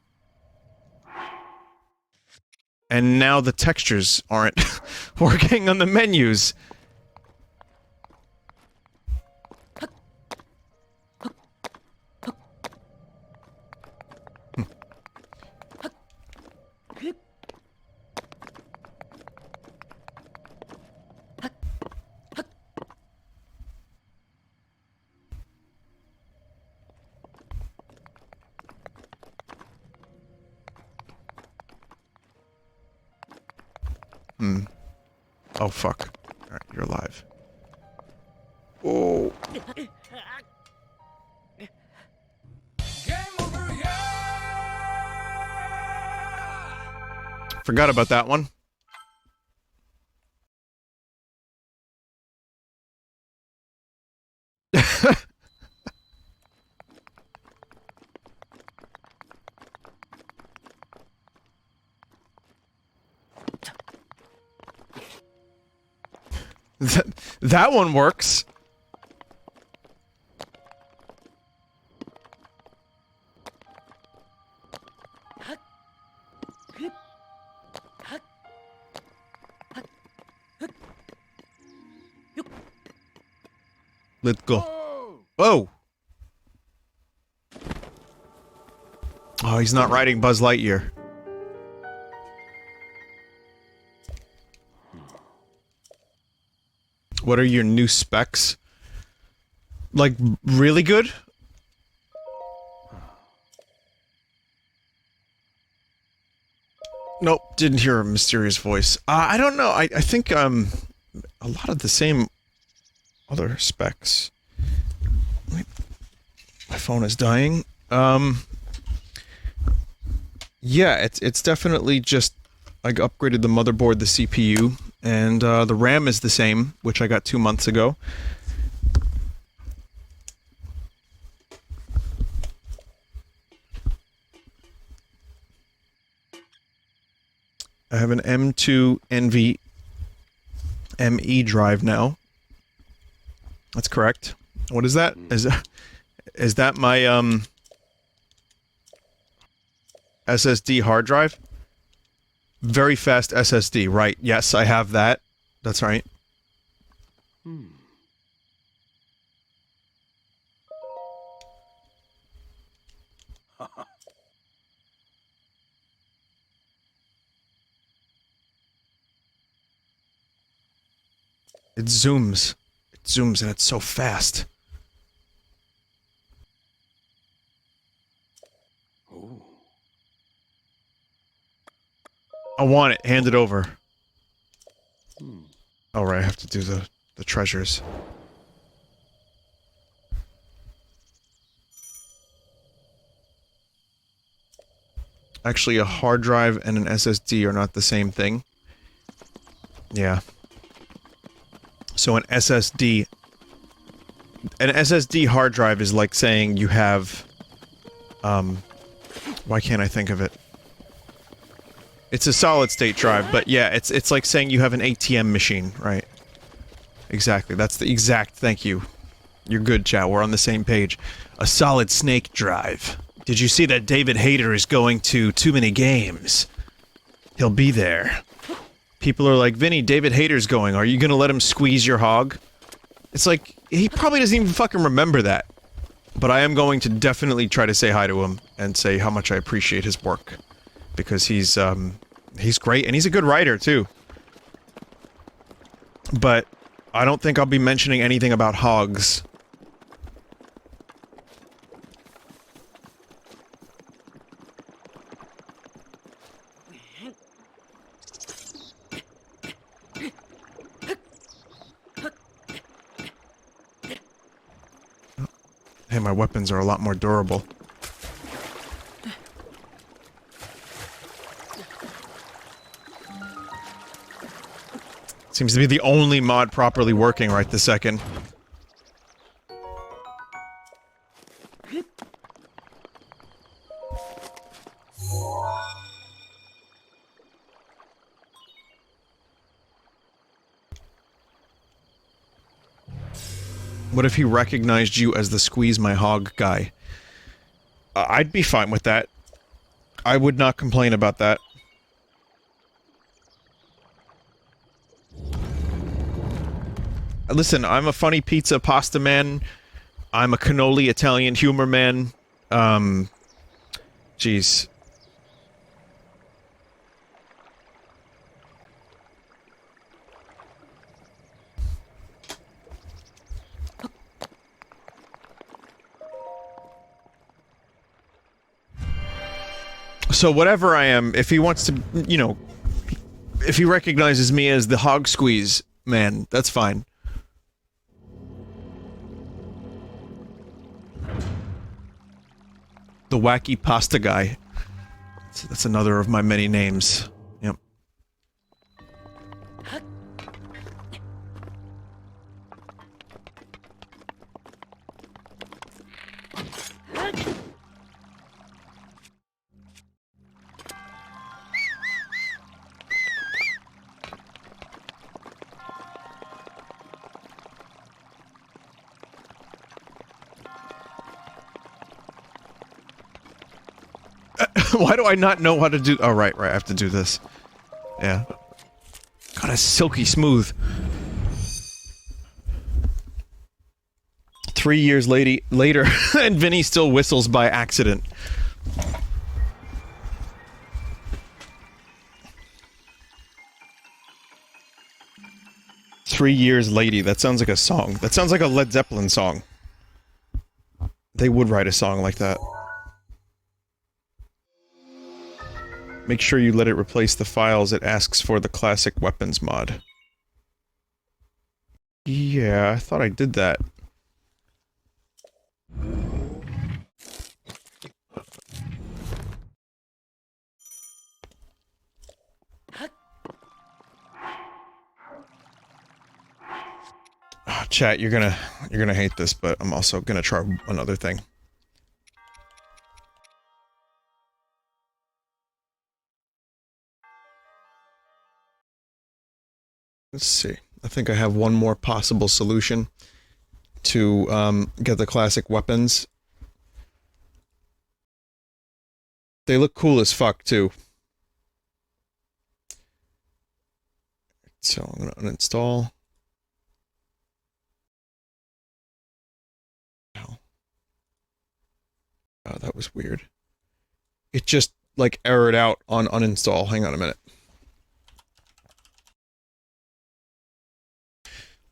And now the textures aren't working on the menus. Oh, fuck. Alright, you're alive. Oh. Forgot about that one. That one works. Let's go. Whoa! Oh, he's not riding Buzz Lightyear. What are your new specs? Like, really good? Nope, didn't hear a mysterious voice. I don't know, I think, a lot of the same other specs. Wait, my phone is dying. Yeah, it's definitely just, I upgraded the motherboard, the CPU, and the RAM is the same, which I got 2 months ago. I have an M2 NVMe drive now. That's correct. What is that? Is that my SSD hard drive? Very fast SSD, right? Yes, I have that. That's right. It zooms. It zooms and it's so fast. I want it. Hand it over. Oh, right. I have to do the treasures. Actually, a hard drive and an SSD are not the same thing. Yeah. So an SSD hard drive is like saying you have, why can't I think of it? It's a solid state drive, but yeah, it's like saying you have an ATM machine, right? Exactly, that's the exact, thank you. You're good, chat, we're on the same page. A solid snake drive. Did you see that David Hayter is going to Too Many Games? He'll be there. People are like, Vinny, David Hayter's going, are you gonna let him squeeze your hog? It's like, he probably doesn't even fucking remember that. But I am going to definitely try to say hi to him and say how much I appreciate his work. Because he's great, and he's a good writer, too. But I don't think I'll be mentioning anything about hogs. Hey, my weapons are a lot more durable. Seems to be the only mod properly working right this second. What if he recognized you as the squeeze my hog guy? I'd be fine with that. I would not complain about that. Listen, I'm a funny pizza pasta man. I'm a cannoli Italian humor man. Jeez. So whatever I am, if he wants to, you know, if he recognizes me as the hog squeeze man, that's fine. The wacky pasta guy. That's another of my many names. Yep. Why do I not know how to do- oh, right, I have to do this. Yeah. God, it's silky smooth. 3 years later, and Vinny still whistles by accident. "3 years lady," that sounds like a song. That sounds like a Led Zeppelin song. They would write a song like that. Make sure you let it replace the files it asks for the classic weapons mod. Yeah, I thought I did that. Oh, chat, you're gonna hate this, but I'm also gonna try another thing. Let's see. I think I have one more possible solution to get the classic weapons. They look cool as fuck, too. So I'm gonna uninstall. Oh, that was weird. It just, like, errored out on uninstall. Hang on a minute.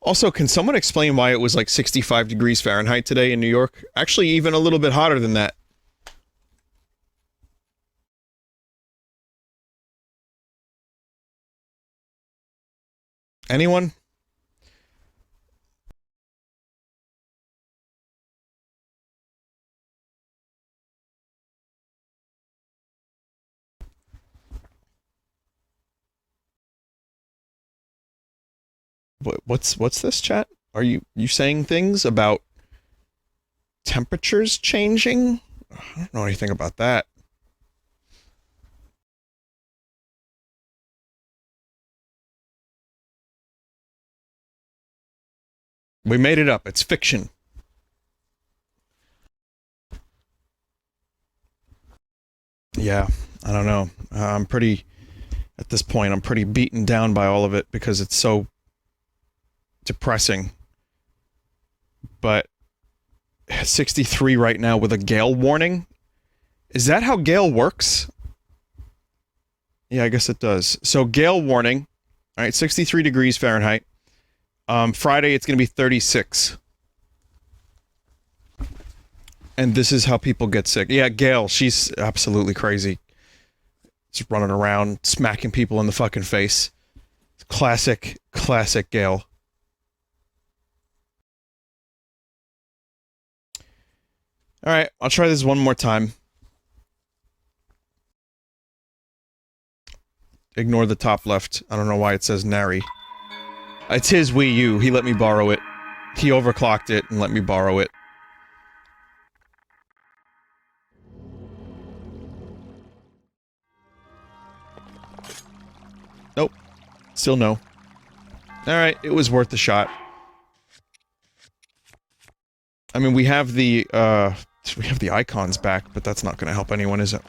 Also, can someone explain why it was like 65 degrees Fahrenheit today in New York? Actually, even a little bit hotter than that. Anyone? What's this, chat? Are you saying things about temperatures changing? I don't know anything about that. We made it up. It's fiction. Yeah, I don't know. I'm pretty... At this point, I'm pretty beaten down by all of it because it's so depressing. But 63 right now with a gale warning? Is that how gale works? Yeah, I guess it does. So gale warning. All right, 63 degrees Fahrenheit. Friday, it's going to be 36. And this is how people get sick. Yeah, Gail, she's absolutely crazy. Just running around, smacking people in the fucking face. Classic Gail. Alright, I'll try this one more time. Ignore the top left. I don't know why it says Nary. It's his Wii U. He let me borrow it. He overclocked it and let me borrow it. Nope. Still no. Alright, it was worth the shot. I mean, we have the icons back, but that's not gonna help anyone, is it?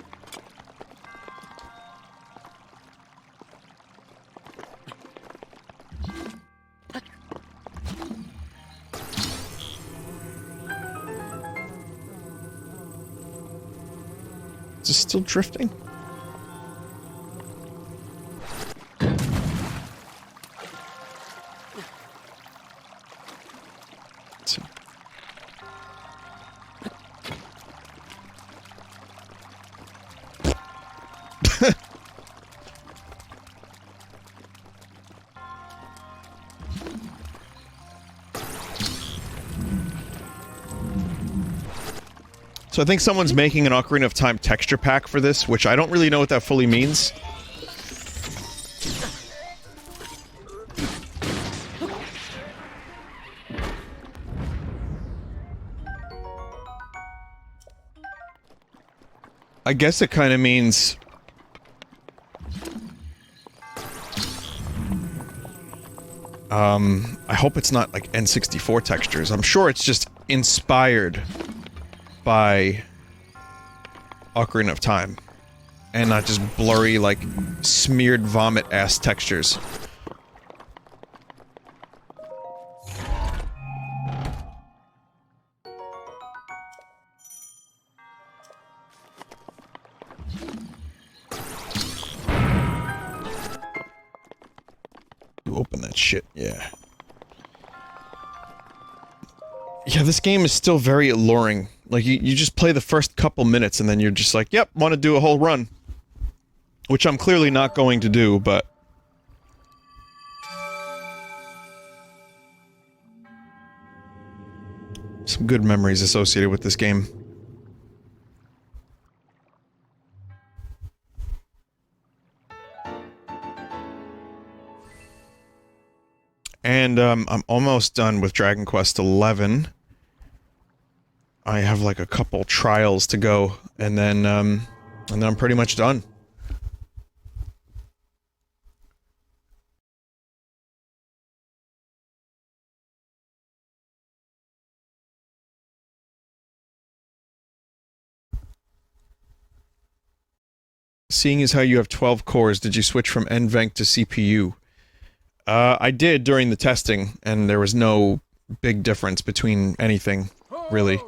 Is it still drifting? Let's see. So I think someone's making an Ocarina of Time texture pack for this, which I don't really know what that fully means. I guess it kind of means... I hope it's not like N64 textures. I'm sure it's just inspired by Ocarina of Time. And not just blurry, like, smeared vomit-ass textures. You open that shit, yeah. Yeah, this game is still very alluring. Like, you just play the first couple minutes and then you're just like, yep, want to do a whole run. Which I'm clearly not going to do, but... some good memories associated with this game. And, I'm almost done with Dragon Quest XI. I have, like, a couple trials to go, and then I'm pretty much done. Seeing as how you have 12 cores, did you switch from NVENC to CPU? I did during the testing, and there was no big difference between anything, really.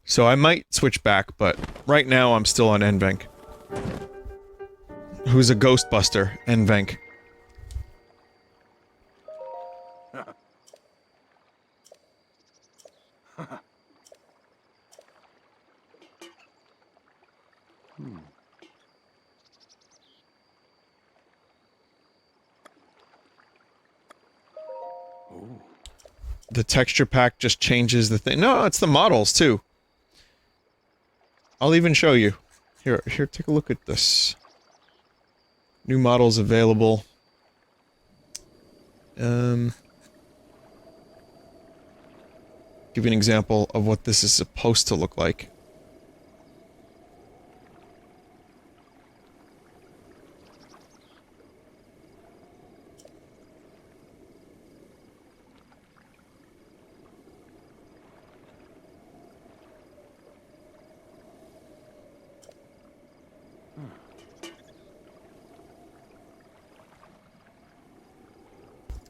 So I might switch back, but right now I'm still on NVENC. Who's a Ghostbuster, NVENC. The texture pack just changes the thing. No, it's the models, too. I'll even show you. Here, take a look at this. New models available. Give you an example of what this is supposed to look like.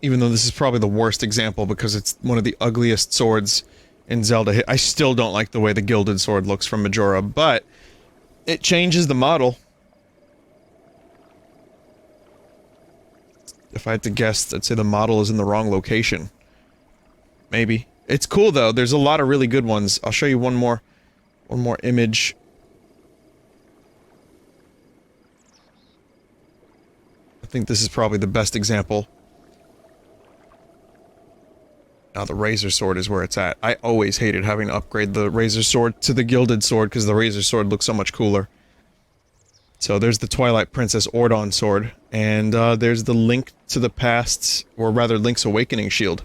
Even though this is probably the worst example because it's one of the ugliest swords in Zelda. I still don't like the way the gilded sword looks from Majora, but it changes the model. If I had to guess, I'd say the model is in the wrong location. Maybe. It's cool though, there's a lot of really good ones. I'll show you one more image. I think this is probably the best example. Now the Razor Sword is where it's at. I always hated having to upgrade the Razor Sword to the Gilded Sword because the Razor Sword looks so much cooler. So there's the Twilight Princess Ordon Sword, and there's the Link to the Past, or rather Link's Awakening Shield.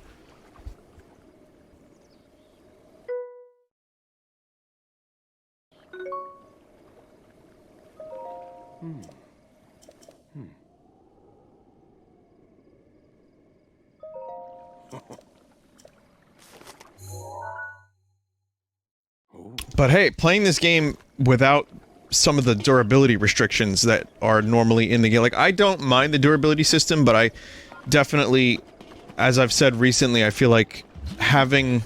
But hey, playing this game without some of the durability restrictions that are normally in the game, like, I don't mind the durability system, but I definitely, as I've said recently, I feel like having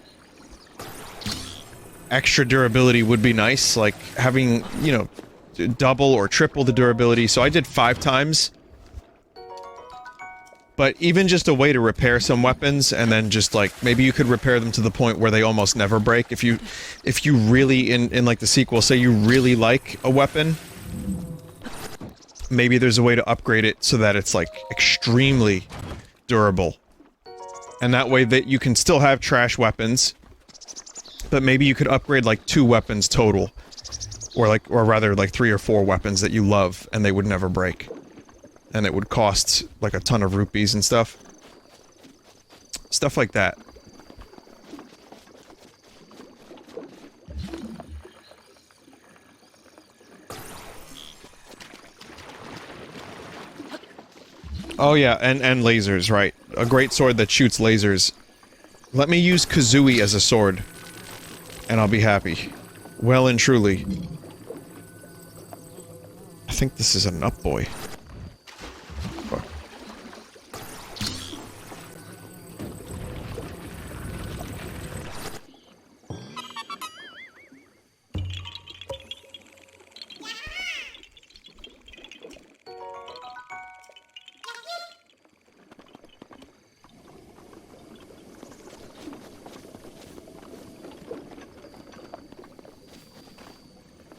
extra durability would be nice, like having, you know, double or triple the durability. So I did 5 times. But even just a way to repair some weapons, and then just, like, maybe you could repair them to the point where they almost never break. If you really, in like, the sequel, say you really like a weapon, maybe there's a way to upgrade it so that it's, like, extremely durable. And that way that you can still have trash weapons, but maybe you could upgrade, like, 2 weapons total. Or rather, like, 3 or 4 weapons that you love, and they would never break. And it would cost, like, a ton of rupees and stuff. Stuff like that. Oh yeah, and lasers, right. A great sword that shoots lasers. Let me use Kazooie as a sword, and I'll be happy. Well and truly. I think this is an up boy.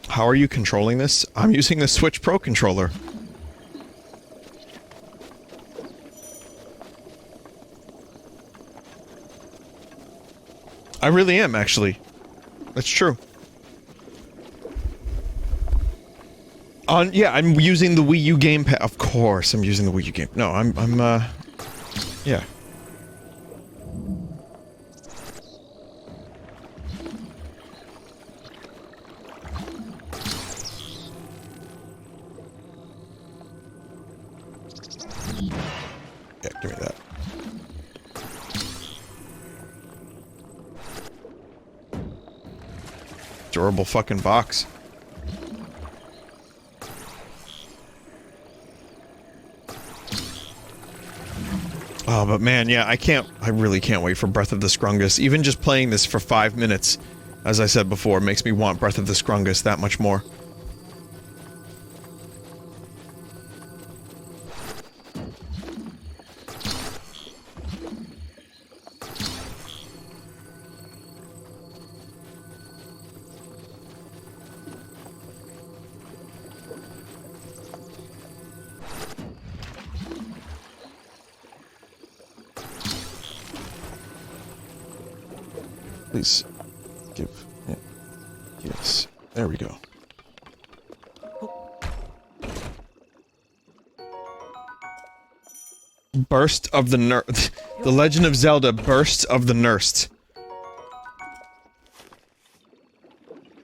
How are you controlling this? I'm using the Switch Pro controller. I really am, actually. That's true. Yeah, I'm using the Wii U gamepad. Of course, I'm using the Wii U game. No, yeah. Yeah, give me that. Durable fucking box. Oh, but man, yeah, I really can't wait for Breath of the Scrungus. Even just playing this for 5 minutes, as I said before, makes me want Breath of the Scrungus that much more. Please give it. Yes. There we go. Burst of the The Legend of Zelda Burst of the Nursed.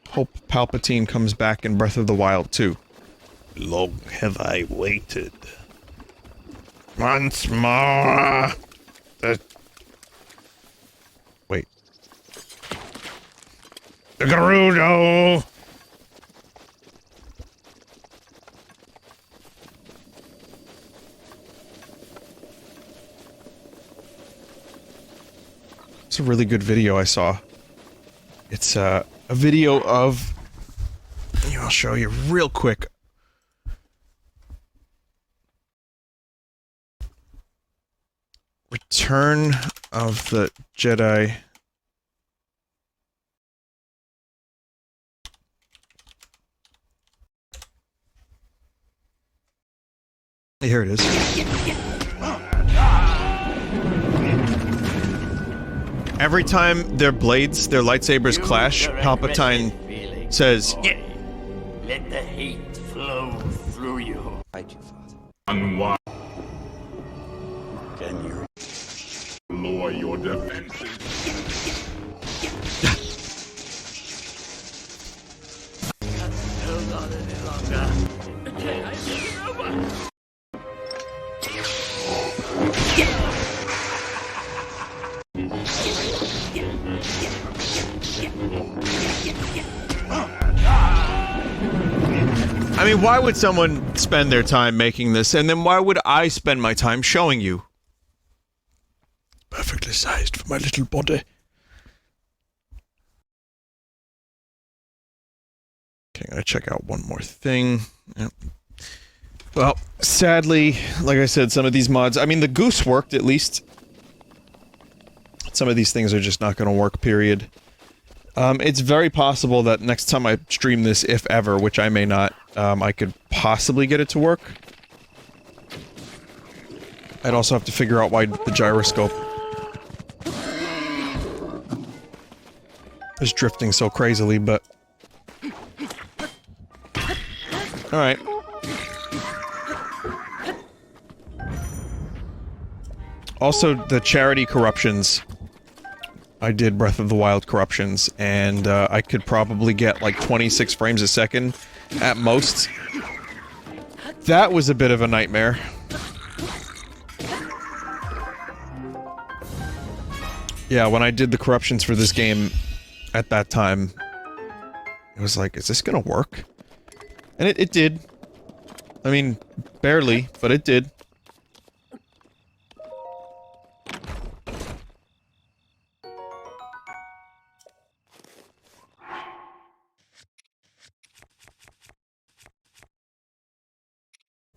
Hope Palpatine comes back in Breath of the Wild too. Long have I waited. Once more. Wait. The Gerudo! It's a really good video I saw. It's a video of... I'll show you real quick. Return of the Jedi... Here it is. Every time their blades, their lightsabers clash, Palpatine says, Let the hate flow through you. Fight you, Father. Unwise. Can you lower your defenses? Hold on any longer. I mean, why would someone spend their time making this, and then why would I spend my time showing you? Perfectly sized for my little body. Okay, I'm gonna check out one more thing. Yep. Well, sadly, like I said, some of these mods... I mean, the goose worked, at least. Some of these things are just not gonna work, period. It's very possible that next time I stream this, if ever, which I may not, I could possibly get it to work. I'd also have to figure out why the gyroscope is drifting so crazily, but... Alright. Also, the charity corruptions. I did Breath of the Wild corruptions, and I could probably get like 26 frames a second at most. That was a bit of a nightmare. Yeah, when I did the corruptions for this game at that time, it was like, is this gonna work? And it did. I mean, barely, but it did.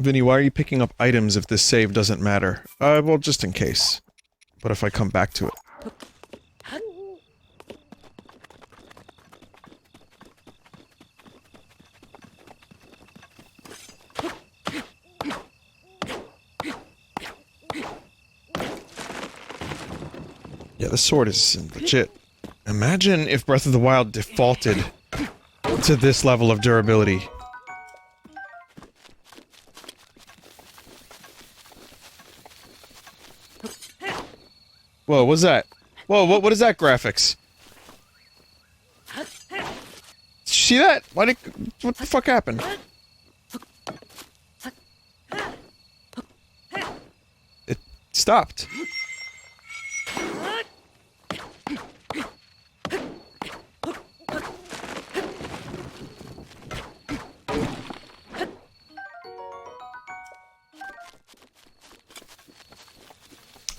Vinny, why are you picking up items if this save doesn't matter? Well, just in case. But if I come back to it? Yeah, the sword is legit. Imagine if Breath of the Wild defaulted to this level of durability. Whoa, what's that? Whoa, what is that graphics? See that? Why did... What the fuck happened? It stopped.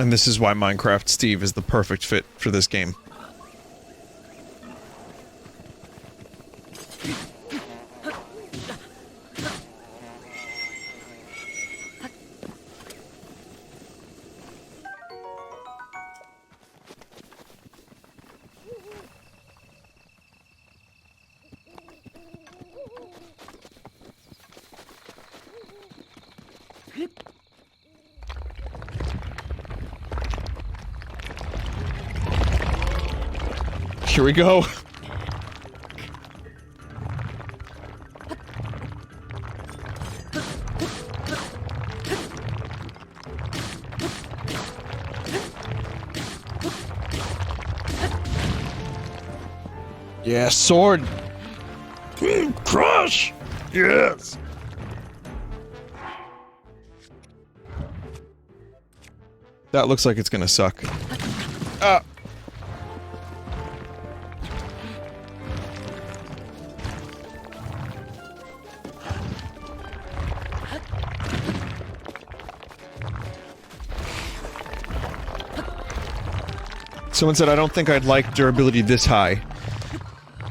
And this is why Minecraft Steve is the perfect fit for this game. Here we go. Yeah, sword. Crush. Yes. That looks like it's gonna suck. Someone said, I don't think I'd like durability this high.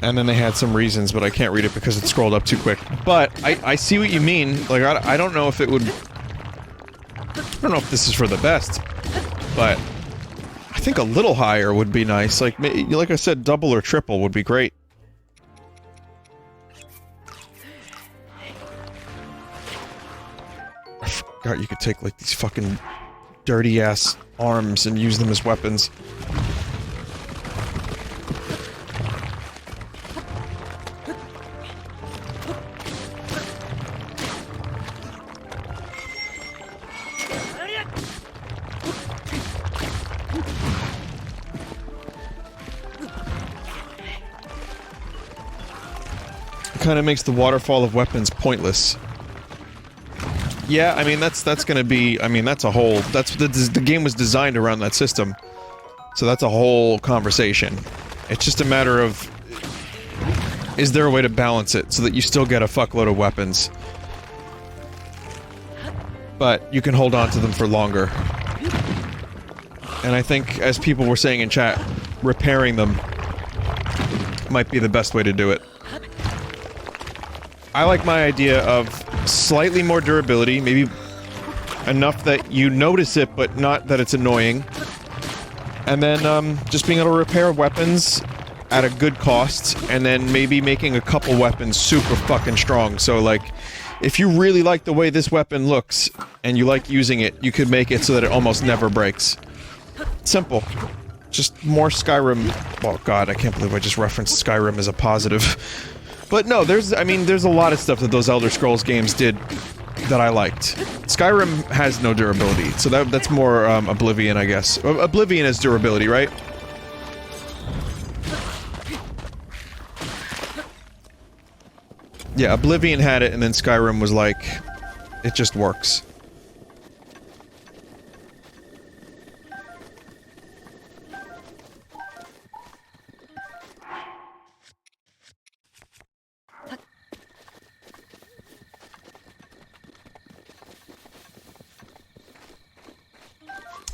And then they had some reasons, but I can't read it because it scrolled up too quick. But, I see what you mean. Like, I don't know if it would... I don't know if this is for the best. But... I think a little higher would be nice. Like I said, double or triple would be great. I forgot you could take, like, these fucking dirty-ass arms and use them as weapons. Kind of makes the waterfall of weapons pointless. Yeah, I mean that's gonna be. I mean that's a whole. That's the game was designed around that system, so that's a whole conversation. It's just a matter of is there a way to balance it so that you still get a fuckload of weapons, but you can hold on to them for longer. And I think, as people were saying in chat, repairing them might be the best way to do it. I like my idea of slightly more durability, maybe enough that you notice it, but not that it's annoying. And then, just being able to repair weapons at a good cost, and then maybe making a couple weapons super fucking strong. So, like, if you really like the way this weapon looks, and you like using it, you could make it so that it almost never breaks. Simple. Just more Skyrim. Oh god, I can't believe I just referenced Skyrim as a positive. But no, there's a lot of stuff that those Elder Scrolls games did that I liked. Skyrim has no durability, so that's more, Oblivion, I guess. Oblivion has durability, right? Yeah, Oblivion had it, and then Skyrim was like, it just works.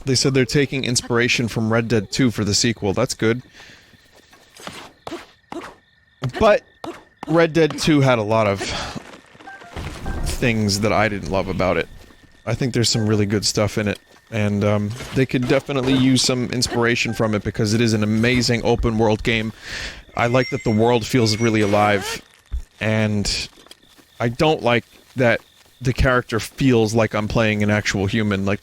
They said they're taking inspiration from Red Dead 2 for the sequel. That's good. But Red Dead 2 had a lot of things that I didn't love about it. I think there's some really good stuff in it, and they could definitely use some inspiration from it because it is an amazing open world game. I like that the world feels really alive, and I don't like that the character feels like I'm playing an actual human. Like,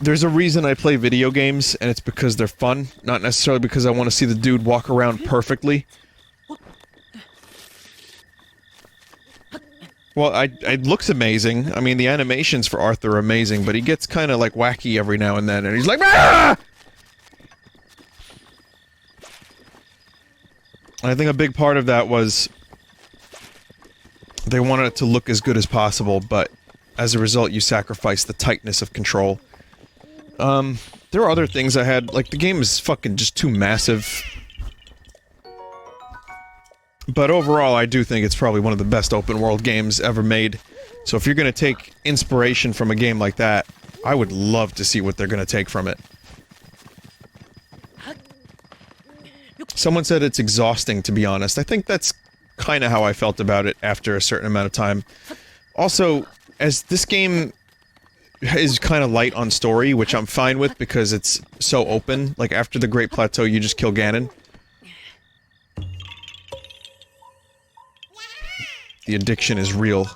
there's a reason I play video games, and it's because they're fun, not necessarily because I want to see the dude walk around perfectly. Well, it looks amazing. I mean, the animations for Arthur are amazing, but he gets kind of, like, wacky every now and then, and he's like, "Ah!" And I think a big part of that was they wanted it to look as good as possible, but as a result, you sacrifice the tightness of control. There are other things I had, like, the game is fucking just too massive. But overall, I do think it's probably one of the best open-world games ever made. So if you're gonna take inspiration from a game like that, I would love to see what they're gonna take from it. Someone said it's exhausting, to be honest. I think that's kind of how I felt about it after a certain amount of time. Also, as this game is kind of light on story, which I'm fine with because it's so open. Like, after the Great Plateau, you just kill Ganon. The addiction is real.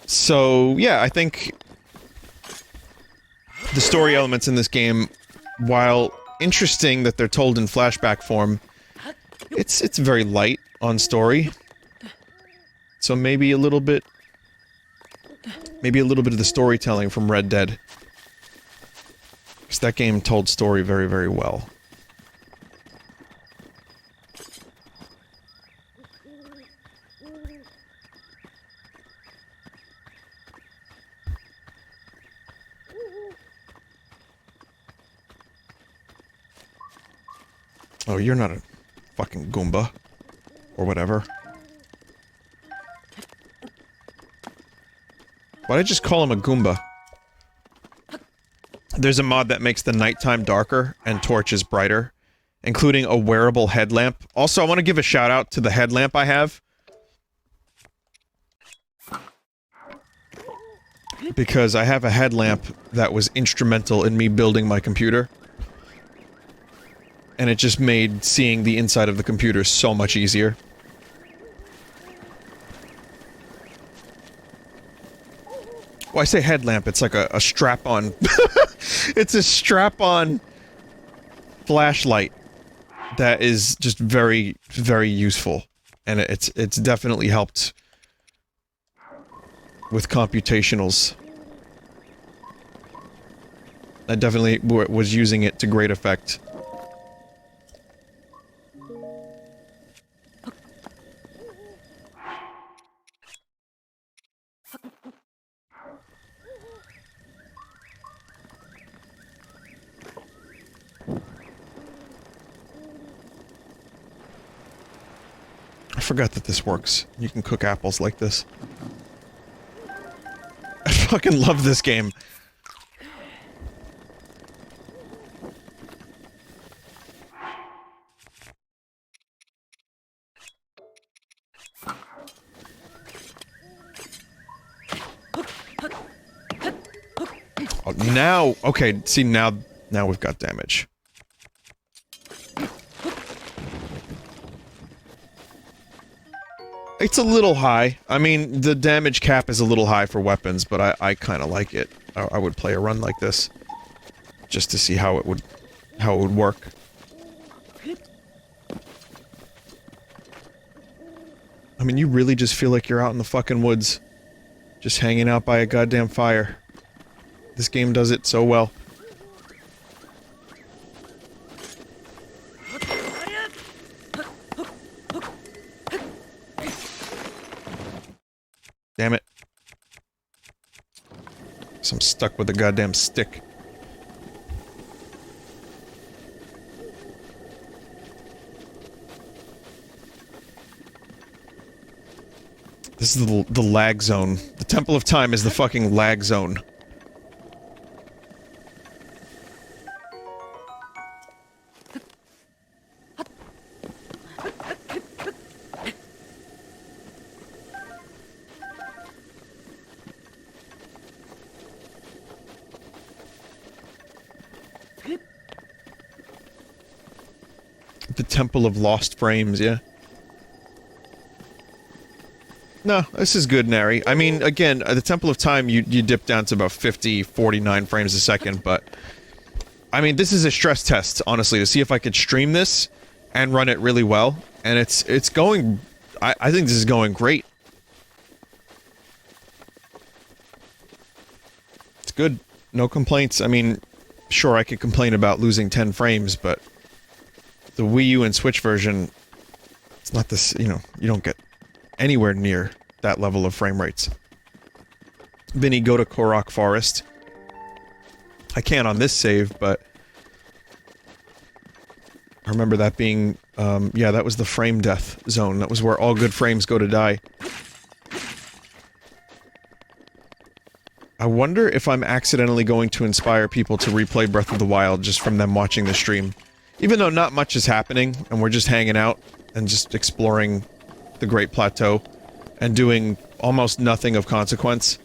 So, yeah, I think the story elements in this game, while interesting that they're told in flashback form, it's very light on story. So maybe a little bit of the storytelling from Red Dead. Because that game told story very, very well. Oh, you're not a fucking Goomba. Or whatever. Why'd I just call him a Goomba? There's a mod that makes the nighttime darker and torches brighter, including a wearable headlamp. Also, I want to give a shout out to the headlamp I have. Because I have a headlamp that was instrumental in me building my computer. And it just made seeing the inside of the computer so much easier. Well, I say headlamp, it's like a strap-on... It's a strap-on flashlight that is just very, very useful. And it's definitely helped with computationals. I definitely was using it to great effect. I forgot that this works. You can cook apples like this. I fucking love this game. Oh, now... Okay, see, now we've got damage. It's a little high. I mean, the damage cap is a little high for weapons, but I kinda like it. I would play a run like this. Just to see how it would work. I mean, you really just feel like you're out in the fucking woods. Just hanging out by a goddamn fire. This game does it so well. Damn it. So I'm stuck with a goddamn stick. This is the lag zone. The Temple of Time is the fucking lag zone. The Temple of Lost Frames, yeah. No, this is good, Nary. I mean, again, the Temple of Time, you dip down to about 50, 49 frames a second, but... I mean, this is a stress test, honestly, to see if I could stream this and run it really well. And it's going... I think this is going great. It's good. No complaints. I mean, sure, I could complain about losing 10 frames, but... The Wii U and Switch version... It's not this, you know, you don't get anywhere near that level of frame rates. Vinny, go to Korok Forest. I can't on this save, but... I remember that being, yeah, that was the frame death zone. That was where all good frames go to die. I wonder if I'm accidentally going to inspire people to replay Breath of the Wild just from them watching the stream. Even though not much is happening, and we're just hanging out, and just exploring the Great Plateau, and doing almost nothing of consequence.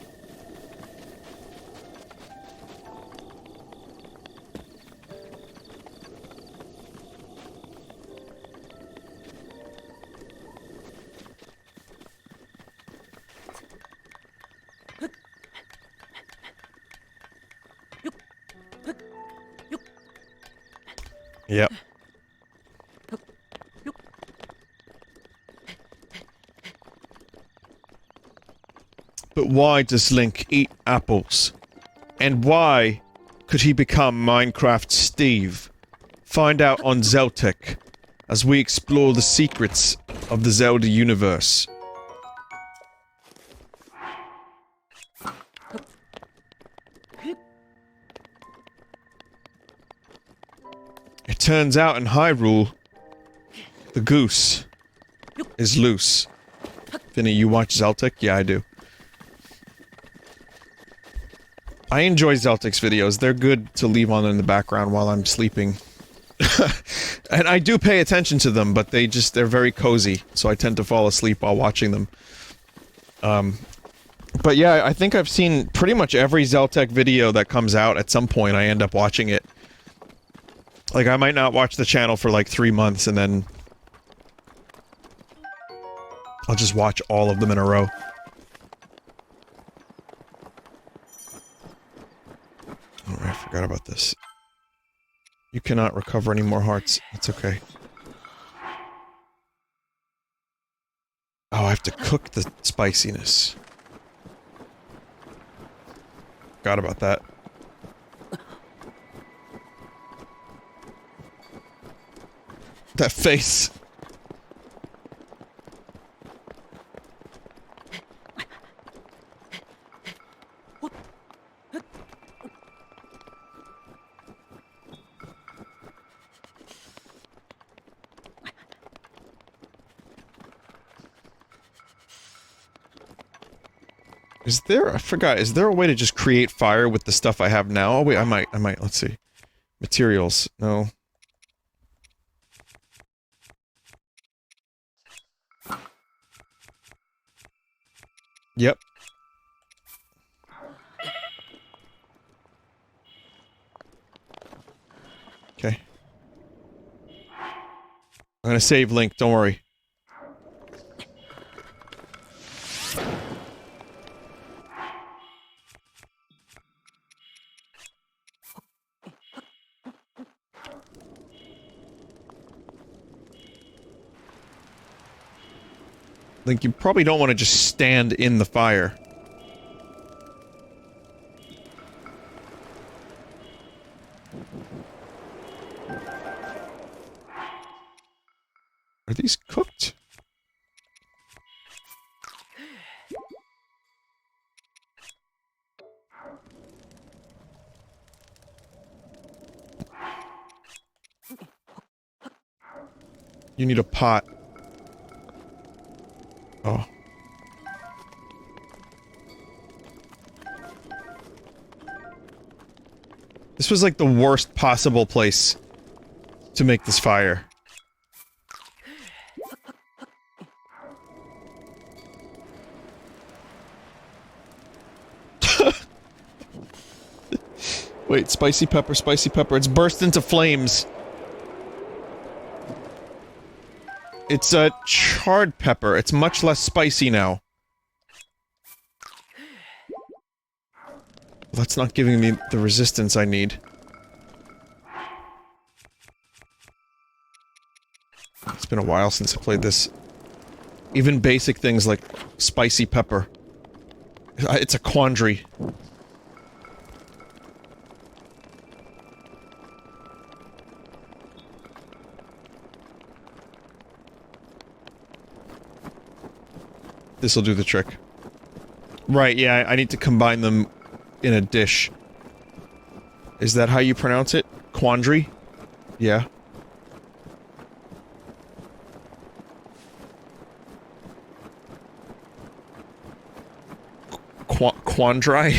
Yep. But why does Link eat apples? And why could he become Minecraft Steve? Find out on Zeltech as we explore the secrets of the Zelda universe. It turns out in Hyrule, the goose is loose. Vinny, you watch Zeltech? Yeah, I do. I enjoy Zeltech's videos. They're good to leave on in the background while I'm sleeping. And I do pay attention to them, but they're very cozy, so I tend to fall asleep while watching them. But yeah, I think I've seen pretty much every Zeltech video that comes out. At some point, I end up watching it. Like, I might not watch the channel for like 3 months, and then I'll just watch all of them in a row. Oh, I forgot about this. You cannot recover any more hearts. It's okay. Oh, I have to cook the spiciness. Forgot about that. That face. Is there, I forgot, is there a way to just create fire with the stuff I have now? Oh wait, I might, let's see. Materials, no. Yep. Okay. I'm gonna save Link, don't worry. Link, you probably don't want to just stand in the fire. Are these cooked? You need a pot. Oh. This was like the worst possible place to make this fire. Wait, spicy pepper, it's burst into flames. It's a charred pepper. It's much less spicy now. That's not giving me the resistance I need. It's been a while since I played this. Even basic things like spicy pepper. It's a quandary. This'll do the trick. Right, yeah, I need to combine them in a dish. Is that how you pronounce it? Quandary? Yeah. Quandry?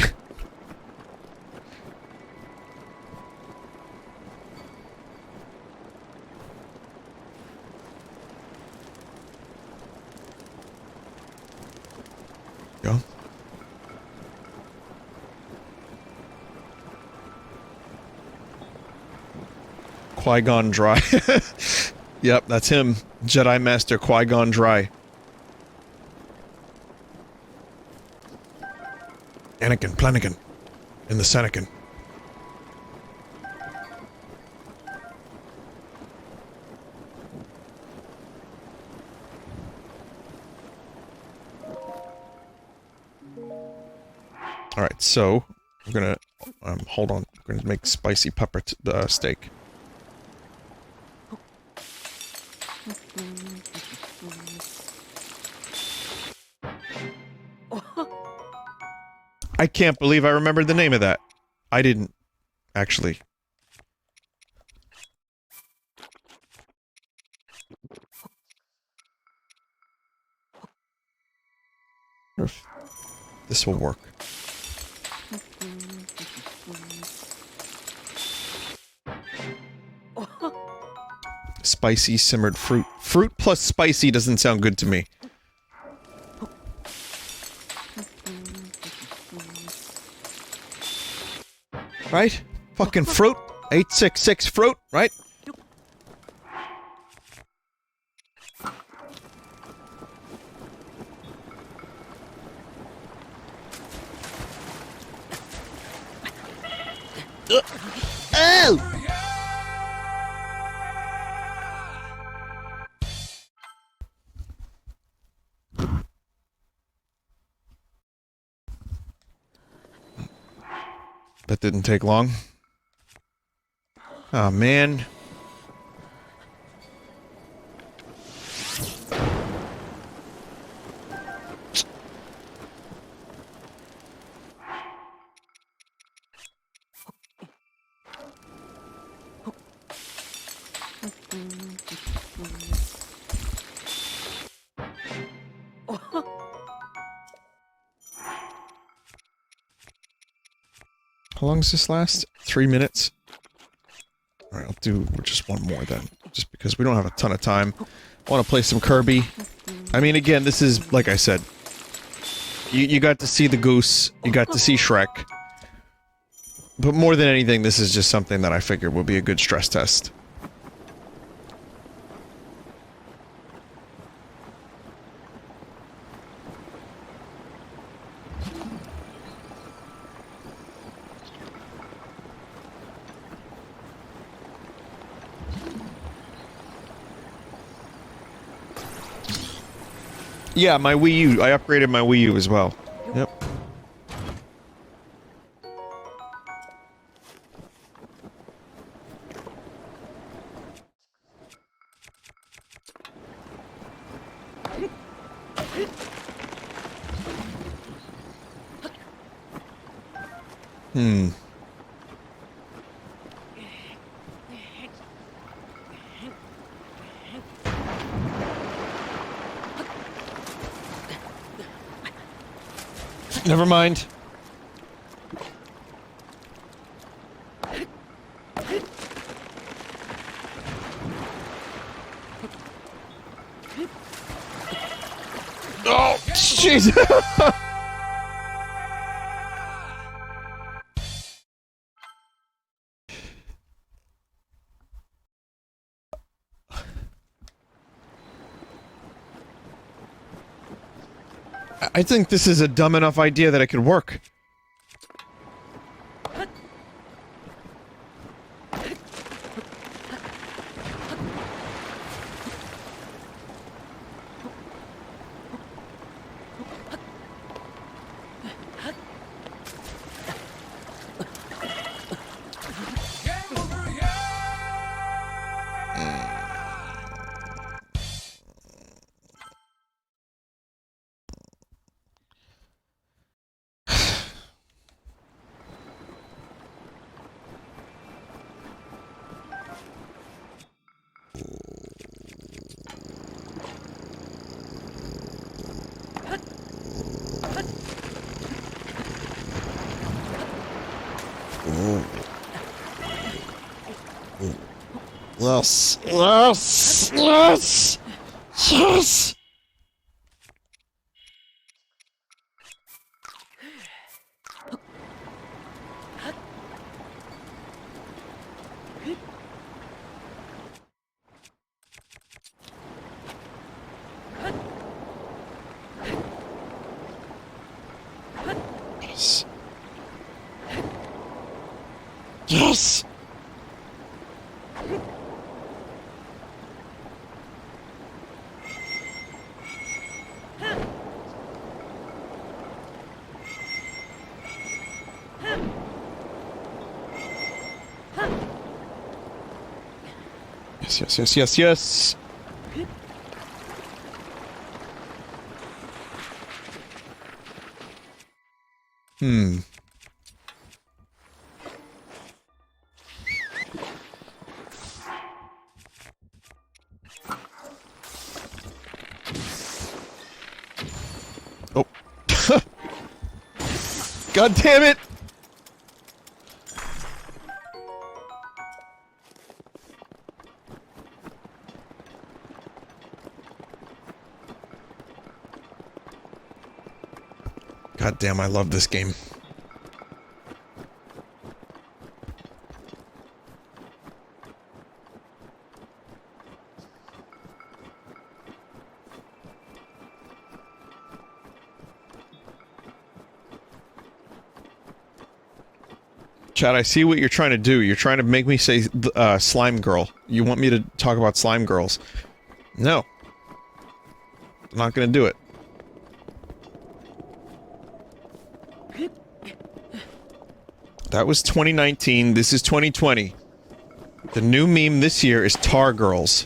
Go. Qui-Gon Dry. Yep, that's him. Jedi Master Qui-Gon Dry. Anakin Planigan. In the Senecan. Alright, so, we're gonna, hold on, we're gonna make spicy pepper steak. I can't believe I remembered the name of that. I didn't, actually. I wonder if this will work. Spicy simmered fruit. Fruit plus spicy doesn't sound good to me. Right? Fucking fruit. 866 fruit, right? Oh! That didn't take long. Oh, man. How long does this last? 3 minutes? Alright, I'll do just one more then. Just because we don't have a ton of time. I want to play some Kirby. I mean, again, this is, like I said, you got to see the goose, you got to see Shrek. But more than anything, this is just something that I figured would be a good stress test. Yeah, my Wii U. I upgraded my Wii U as well. Yep. Never mind. Oh, jeez. I think this is a dumb enough idea that it could work. Yes. Yes. Yes. Yes. Yes. Yes. Yes, yes, yes, yes, yes. Hmm. Oh. God damn it! God damn, I love this game. Chad, I see what you're trying to do. You're trying to make me say, Slime Girl. You want me to talk about Slime Girls. No. I'm not gonna do it. That was 2019, this is 2020. The new meme this year is Tar Girls.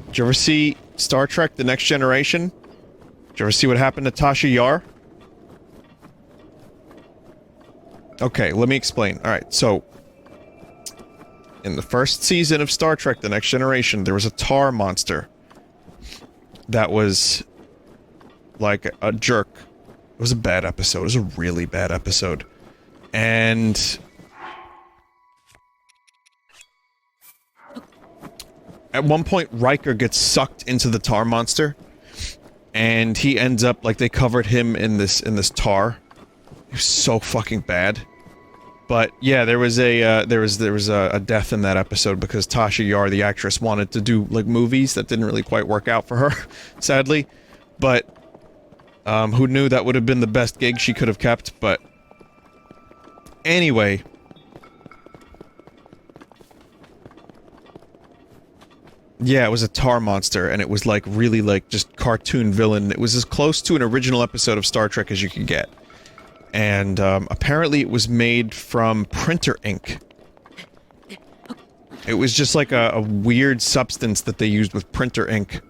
Did you ever see Star Trek: The Next Generation? Did you ever see what happened to Tasha Yar? Okay, let me explain. Alright, so... in the first season of Star Trek: The Next Generation, there was a tar monster. That was... like, a jerk. It was a bad episode. It was a really bad episode. And... at one point, Riker gets sucked into the tar monster. And he ends up, like, they covered him in this tar. It was so fucking bad. But, yeah, there was a death in that episode because Tasha Yar, the actress, wanted to do, like, movies that didn't really quite work out for her, sadly. But, who knew that would have been the best gig she could have kept, but... anyway... yeah, it was a tar monster, and it was, like, really, like, just cartoon villain. It was as close to an original episode of Star Trek as you could get. And, apparently it was made from printer ink. It was just like a weird substance that they used with printer ink.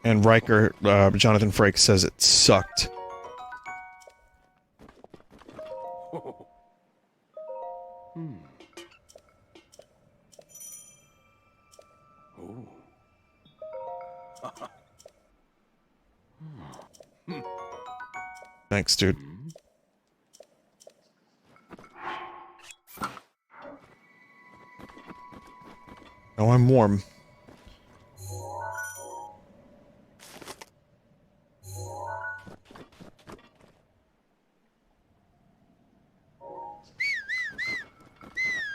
And Riker, Jonathan Frakes says it sucked. Thanks, dude. Oh, I'm warm.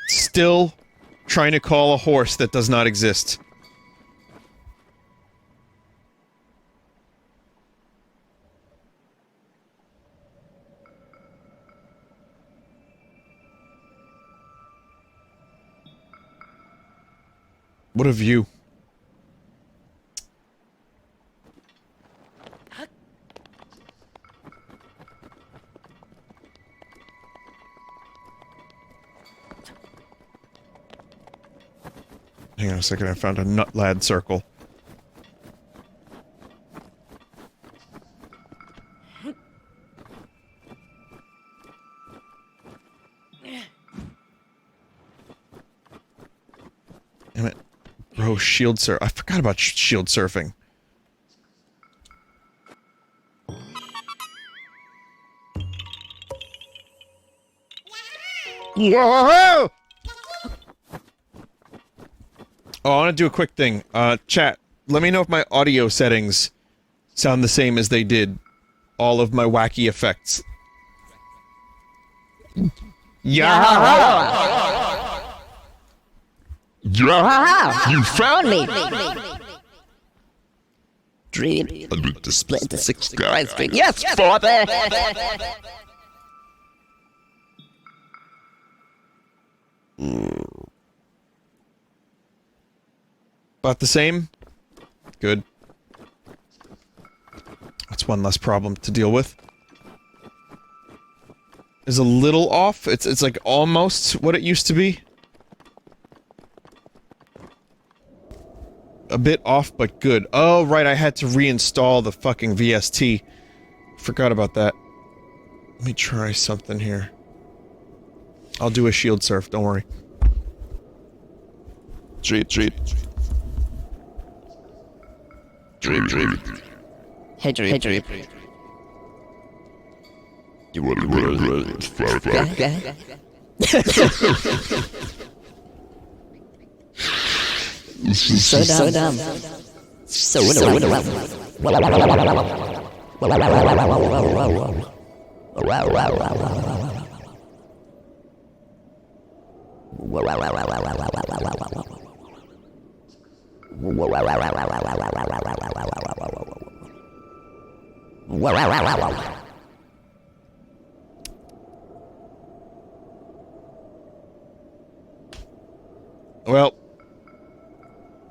Still trying to call a horse that does not exist. What a view. Hang on a second, I found a nut lad circle. Damn it. Bro, shield surf. I forgot about shield surfing. Whoa! Oh, I want to do a quick thing. Chat, let me know if my audio settings sound the same as they did. All of my wacky effects. Yeah! You found me! Dream to split into 6 guys. Yes, father! About the same? Good. That's one less problem to deal with. Is a little off. It's like almost what it used to be. A bit off, but good. Oh, right, I had to reinstall the fucking VST. Forgot about that. Let me try something here. I'll do a shield surf, don't worry. Treat. Hey, Dream. You want to So dumb. Well,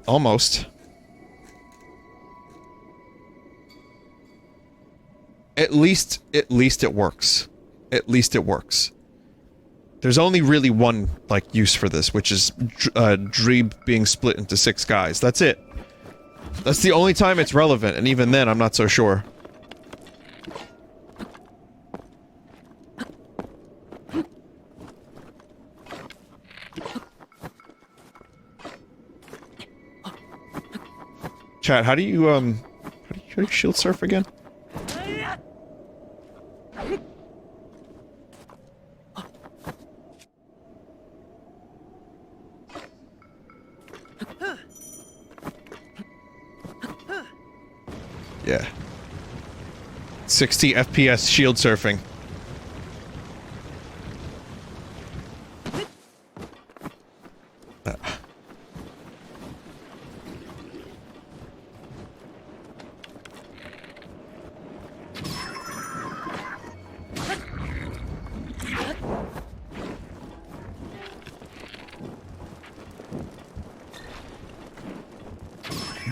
almost. At least it works. At least it works. There's only really one, like, use for this, which is, Dreeb being split into 6 guys. That's it. That's the only time it's relevant, and even then, I'm not so sure. Chat, how do you shield surf again? Yeah. 60 FPS shield surfing.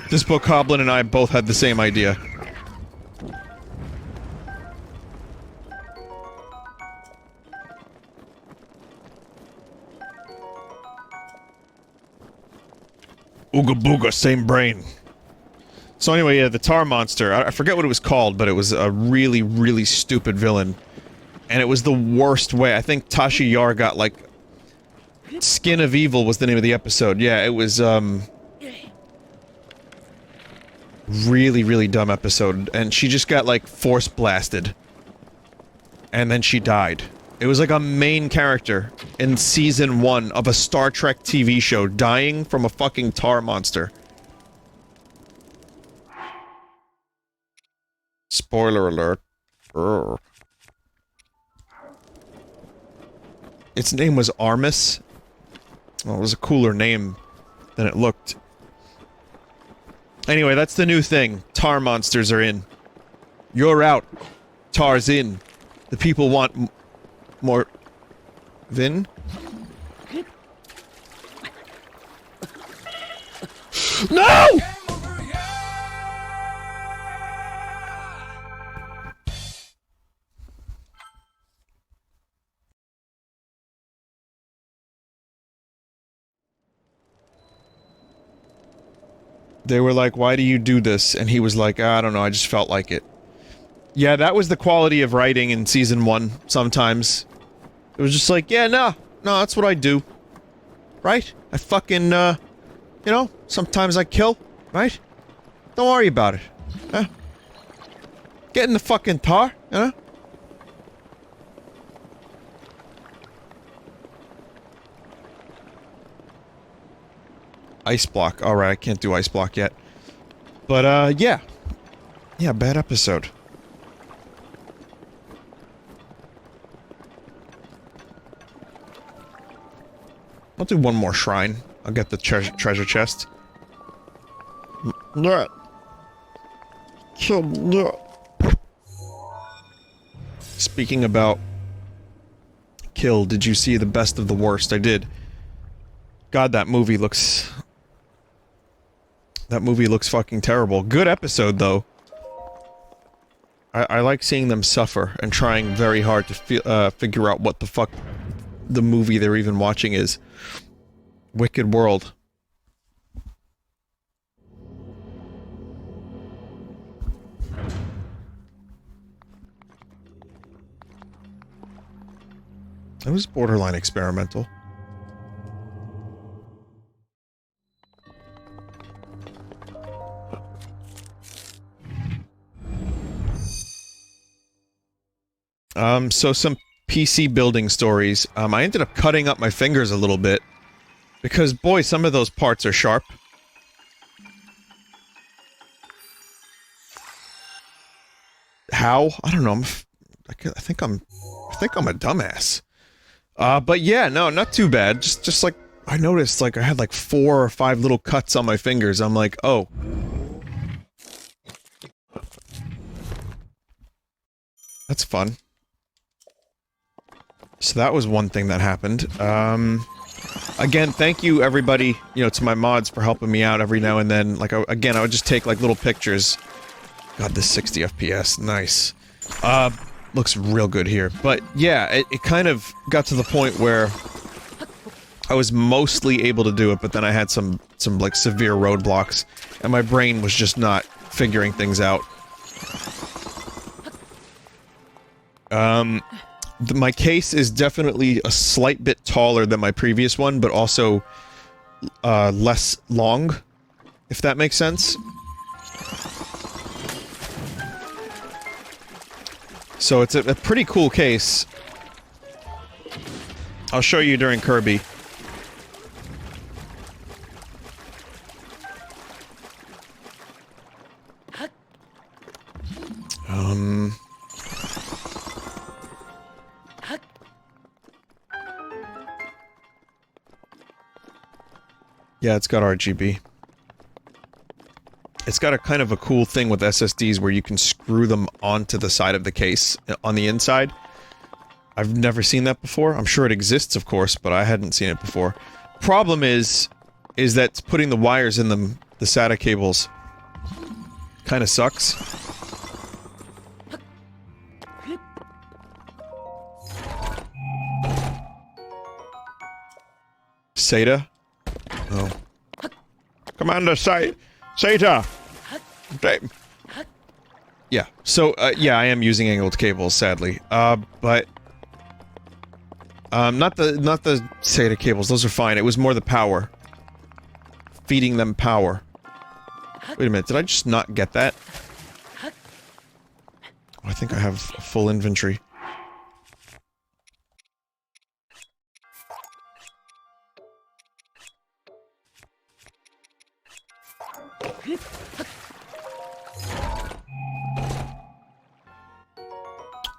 This book Hoblin and I both had the same idea. Ooga booga, same brain. So anyway, yeah, the tar monster. I forget what it was called, but it was a really, really stupid villain. And it was the worst way. I think Tashi Yar got, like... Skin of Evil was the name of the episode. Yeah, it was, really, really dumb episode, and she just got, like, force blasted. And then she died. It was like a main character in season 1 of a Star Trek TV show dying from a fucking tar monster. Spoiler alert. Urgh. Its name was Armis. Well, it was a cooler name than it looked. Anyway, that's the new thing. Tar monsters are in. You're out. Tar's in. The people want more... Vin? No! They were like, why do you do this? And he was like, I don't know, I just felt like it. Yeah, that was the quality of writing in season 1, sometimes. It was just like, yeah, no, that's what I do. Right? I fucking, you know, sometimes I kill, right? Don't worry about it. Huh? Get in the fucking tar, you know? Ice block. Alright, I can't do ice block yet. But, yeah. Yeah, bad episode. I'll do one more shrine. I'll get the treasure chest. No. Kill no. Speaking about Kill, did you see The Best of the Worst? I did. God, that movie looks... That movie looks fucking terrible. Good episode, though. I like seeing them suffer and trying very hard to figure out what the fuck the movie they're even watching is. Wicked World. It was borderline experimental. So some PC building stories. I ended up cutting up my fingers a little bit. Because, boy, some of those parts are sharp. How? I don't know. I think I'm a dumbass. But yeah, no, not too bad. Just like, I noticed, like, I had like 4 or 5 little cuts on my fingers. I'm like, oh. That's fun. So that was one thing that happened. Again, thank you everybody, you know, to my mods for helping me out every now and then. Like, again, I would just take, like, little pictures. God, this 60 FPS, nice. Looks real good here. But, yeah, it kind of got to the point where I was mostly able to do it, but then I had some like, severe roadblocks, and my brain was just not figuring things out. My case is definitely a slight bit taller than my previous one, but also, less long, if that makes sense. So it's a pretty cool case. I'll show you during Kirby. Yeah, it's got RGB. It's got a kind of a cool thing with SSDs where you can screw them onto the side of the case, on the inside. I've never seen that before. I'm sure it exists, of course, but I hadn't seen it before. Problem is that putting the wires in them, the SATA cables, kinda sucks. SATA? Oh. Commander SATA! Yeah, so, yeah, I am using angled cables, sadly. But... not the SATA cables, those are fine. It was more the power. Feeding them power. Wait a minute, did I just not get that? Oh, I think I have a full inventory.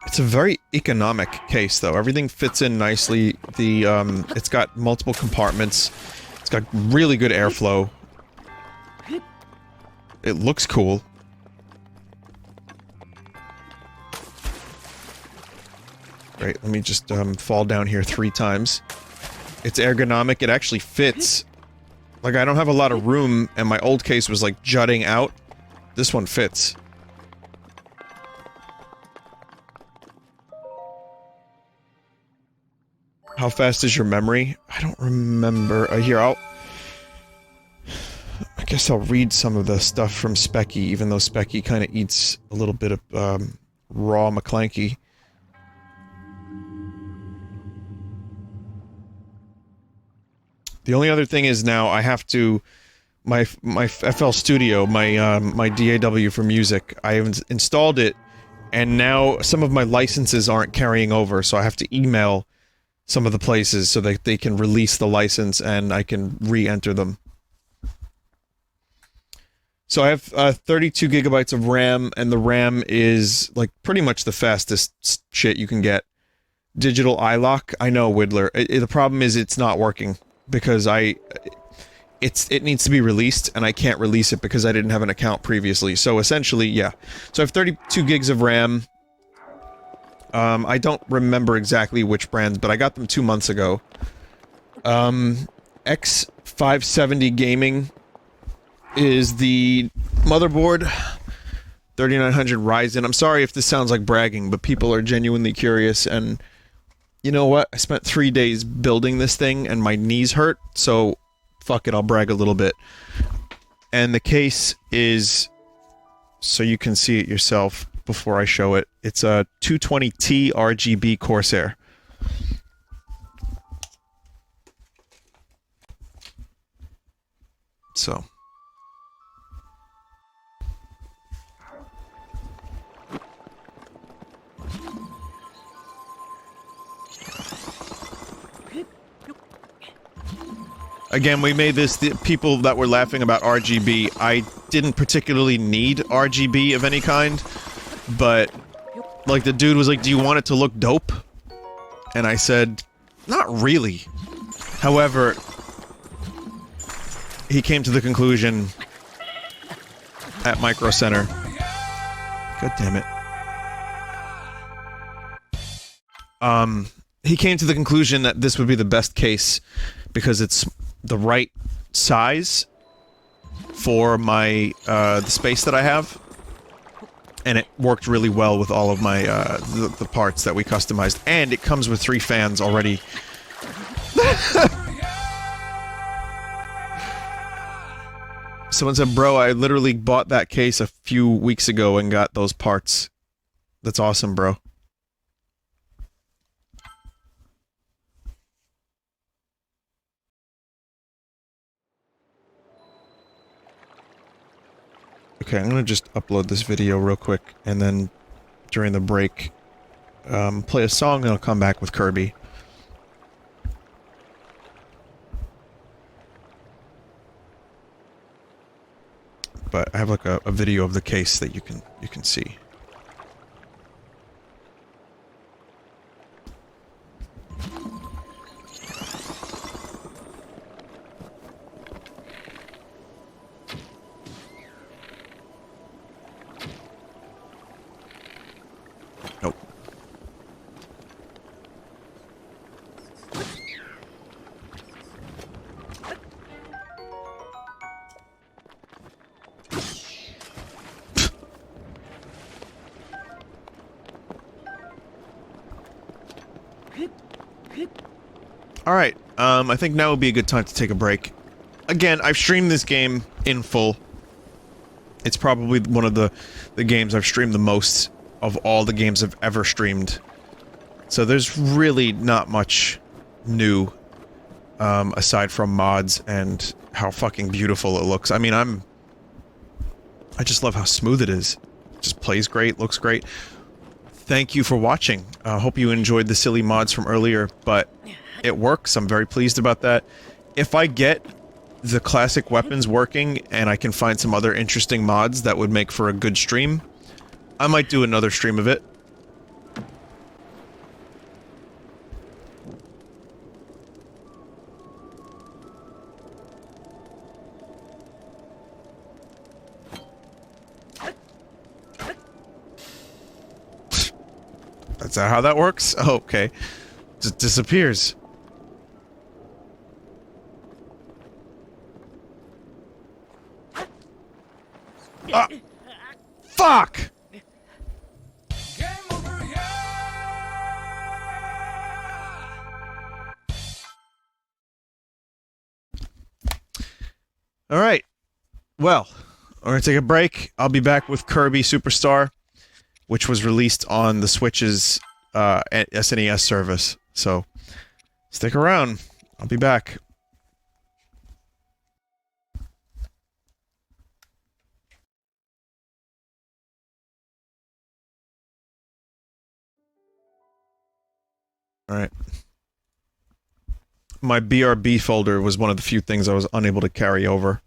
It's a very economic case, though. Everything fits in nicely. The, it's got multiple compartments. It's got really good airflow. It looks cool. Great, let me just, fall down here 3 times. It's ergonomic, it actually fits. Like, I don't have a lot of room, and my old case was, like, jutting out. This one fits. How fast is your memory? I don't remember. Here, I guess I'll read some of the stuff from Specky, even though Specky kind of eats a little bit of, raw McClanky. The only other thing is now I have to... My FL Studio, my DAW for music, I have installed it, and now some of my licenses aren't carrying over, so I have to email some of the places so that they can release the license and I can re-enter them. So I have 32 gigabytes of RAM, and the RAM is like pretty much the fastest shit you can get. Digital iLock, I know, Whittler. The problem is it's not working because it needs to be released, and I can't release it because I didn't have an account previously. So essentially, yeah. So I have 32 gigs of RAM. I don't remember exactly which brands, but I got them 2 months ago. X570 Gaming is the motherboard. 3900 Ryzen. I'm sorry if this sounds like bragging, but people are genuinely curious, and you know what? I spent 3 days building this thing, and my knees hurt, so fuck it, I'll brag a little bit. And the case is, so you can see it yourself before I show it, it's a 220T RGB Corsair. So. Again, we made this, the people that were laughing about RGB, I didn't particularly need RGB of any kind, but, like, the dude was like, do you want it to look dope? And I said, not really. However, he came to the conclusion at Micro Center. God damn it. He came to the conclusion that this would be the best case because it's the right size for my, the space that I have. And it worked really well with all of my, the parts that we customized. And it comes with 3 fans already. Someone said, bro, I literally bought that case a few weeks ago and got those parts. That's awesome, bro. Okay, I'm gonna just upload this video real quick, and then during the break, play a song, and I'll come back with Kirby. But I have like a video of the case that you can see. Nope. Alright, I think now would be a good time to take a break. Again, I've streamed this game in full. It's probably one of the games I've streamed the most of all the games I've ever streamed. So there's really not much new, aside from mods and how fucking beautiful it looks. I mean, I just love how smooth it is. It just plays great, looks great. Thank you for watching. I hope you enjoyed the silly mods from earlier, but it works. I'm very pleased about that. If I get the classic weapons working and I can find some other interesting mods that would make for a good stream, I might do another stream of it. That's how that works? Oh, okay. Just disappears. Ah! Fuck! Alright. Well, we're gonna take a break. I'll be back with Kirby Superstar, which was released on the Switch's SNES service. So, stick around. I'll be back. Alright. My BRB folder was one of the few things I was unable to carry over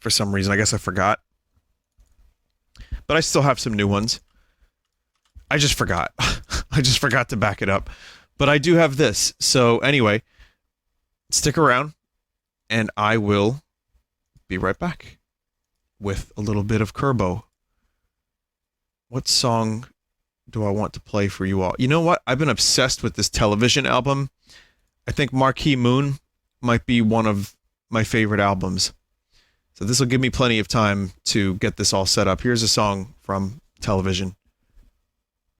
for some reason. I guess I forgot. But I still have some new ones. I just forgot. I just forgot to back it up. But I do have this. So anyway, stick around and I will be right back with a little bit of Kerbo. What song do I want to play for you all? You know what? I've been obsessed with this television album. I think Marquee Moon might be one of my favorite albums. So this will give me plenty of time to get this all set up. Here's a song from television.